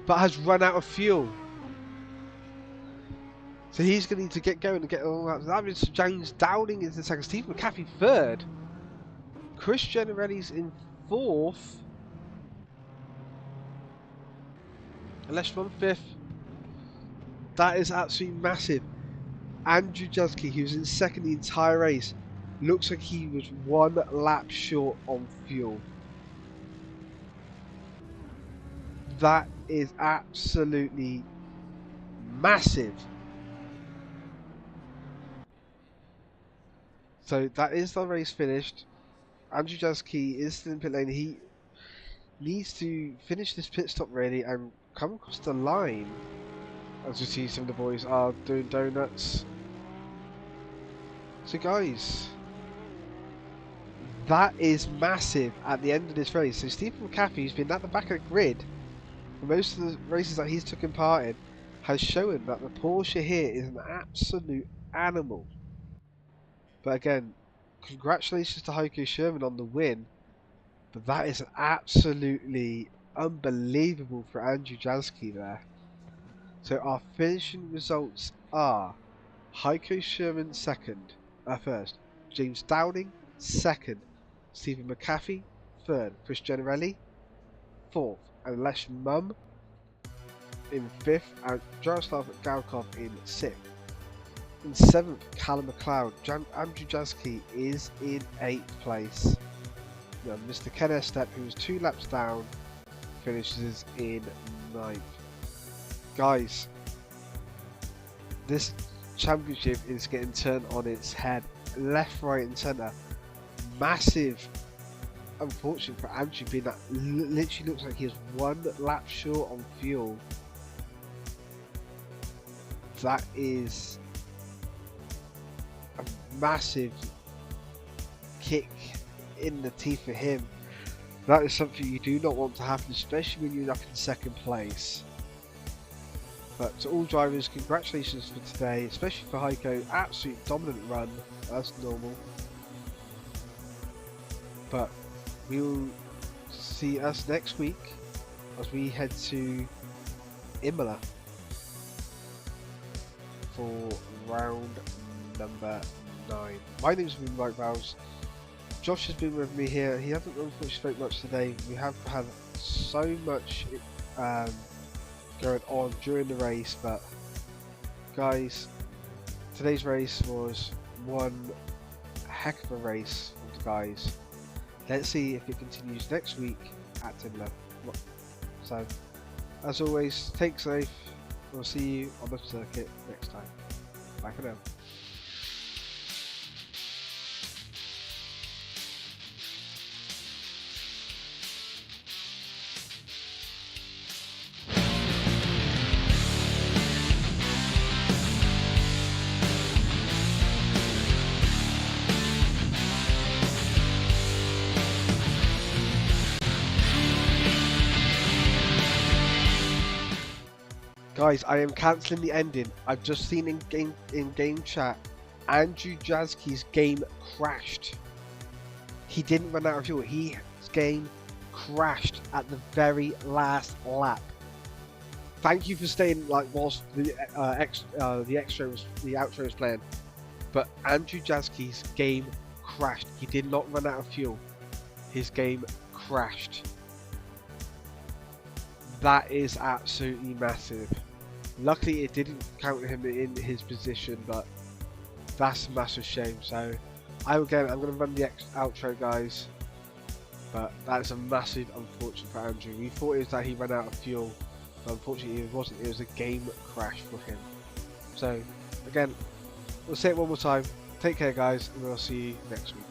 but has run out of fuel. So he's going to need to get going and get all that. That means James Downing is in second, Steve McAfee third, Chris Generelli's in fourth, Les Schwann fifth. That is absolutely massive. Andrew Jaski, who was in second the entire race, looks like he was 1 lap short on fuel. That is absolutely massive. So that is the race finished. Andrew Jaski is still in pit lane. He needs to finish this pit stop really and come across the line. As you see, some of the boys are doing donuts. So guys, that is massive at the end of this race. So Stephen McAfee, who's been at the back of the grid for most of the races that he's taken part in, has shown that the Porsche here is an absolute animal. But again, congratulations to Heiko Sherman on the win. But that is absolutely unbelievable for Andrew Jaski there. So our finishing results are Heiko Sherman first, James Downing second, Stephen McAfee third, Chris Generelli fourth, and Les Mum in fifth, and Jaroslav Galkov in sixth. In seventh, Callum McLeod. Andrew Jaski is in 8th place. Now, Mr. Ken Estep, who was 2 laps down, finishes in 9th. Guys, this championship is getting turned on its head, left, right, and centre. Massive, unfortunate for Andrew, being that literally looks like he is 1 lap short on fuel. That is a massive kick in the teeth for him. That is something you do not want to happen, especially when you're up in second place. But to all drivers, congratulations for today, especially for Heiko. Absolute dominant run, as normal. But we will see us next week as we head to Imola for round number 9. My name's been M.Vowles. Josh has been with me here. He hasn't unfortunately spoke much today. We have had so much going on during the race, but guys, today's race was one heck of a race for the guys. Let's see if it continues next week at Imola. So, as always, take safe. We'll see you on the circuit next time. Bye for now. Guys, I am cancelling the ending. I've just seen in game chat, Andrew Jaski's game crashed. He didn't run out of fuel. His game crashed at the very last lap. Thank you for staying like whilst the outro was playing. But Andrew Jaski's game crashed. He did not run out of fuel. His game crashed. That is absolutely massive. Luckily, it didn't count him in his position, but that's a massive shame. So, I'm going to run the outro, guys. But that's a massive unfortunate for Andrew. We thought it was that he ran out of fuel, but unfortunately it wasn't. It was a game crash for him. So, again, we'll say it one more time. Take care, guys, and we'll see you next week.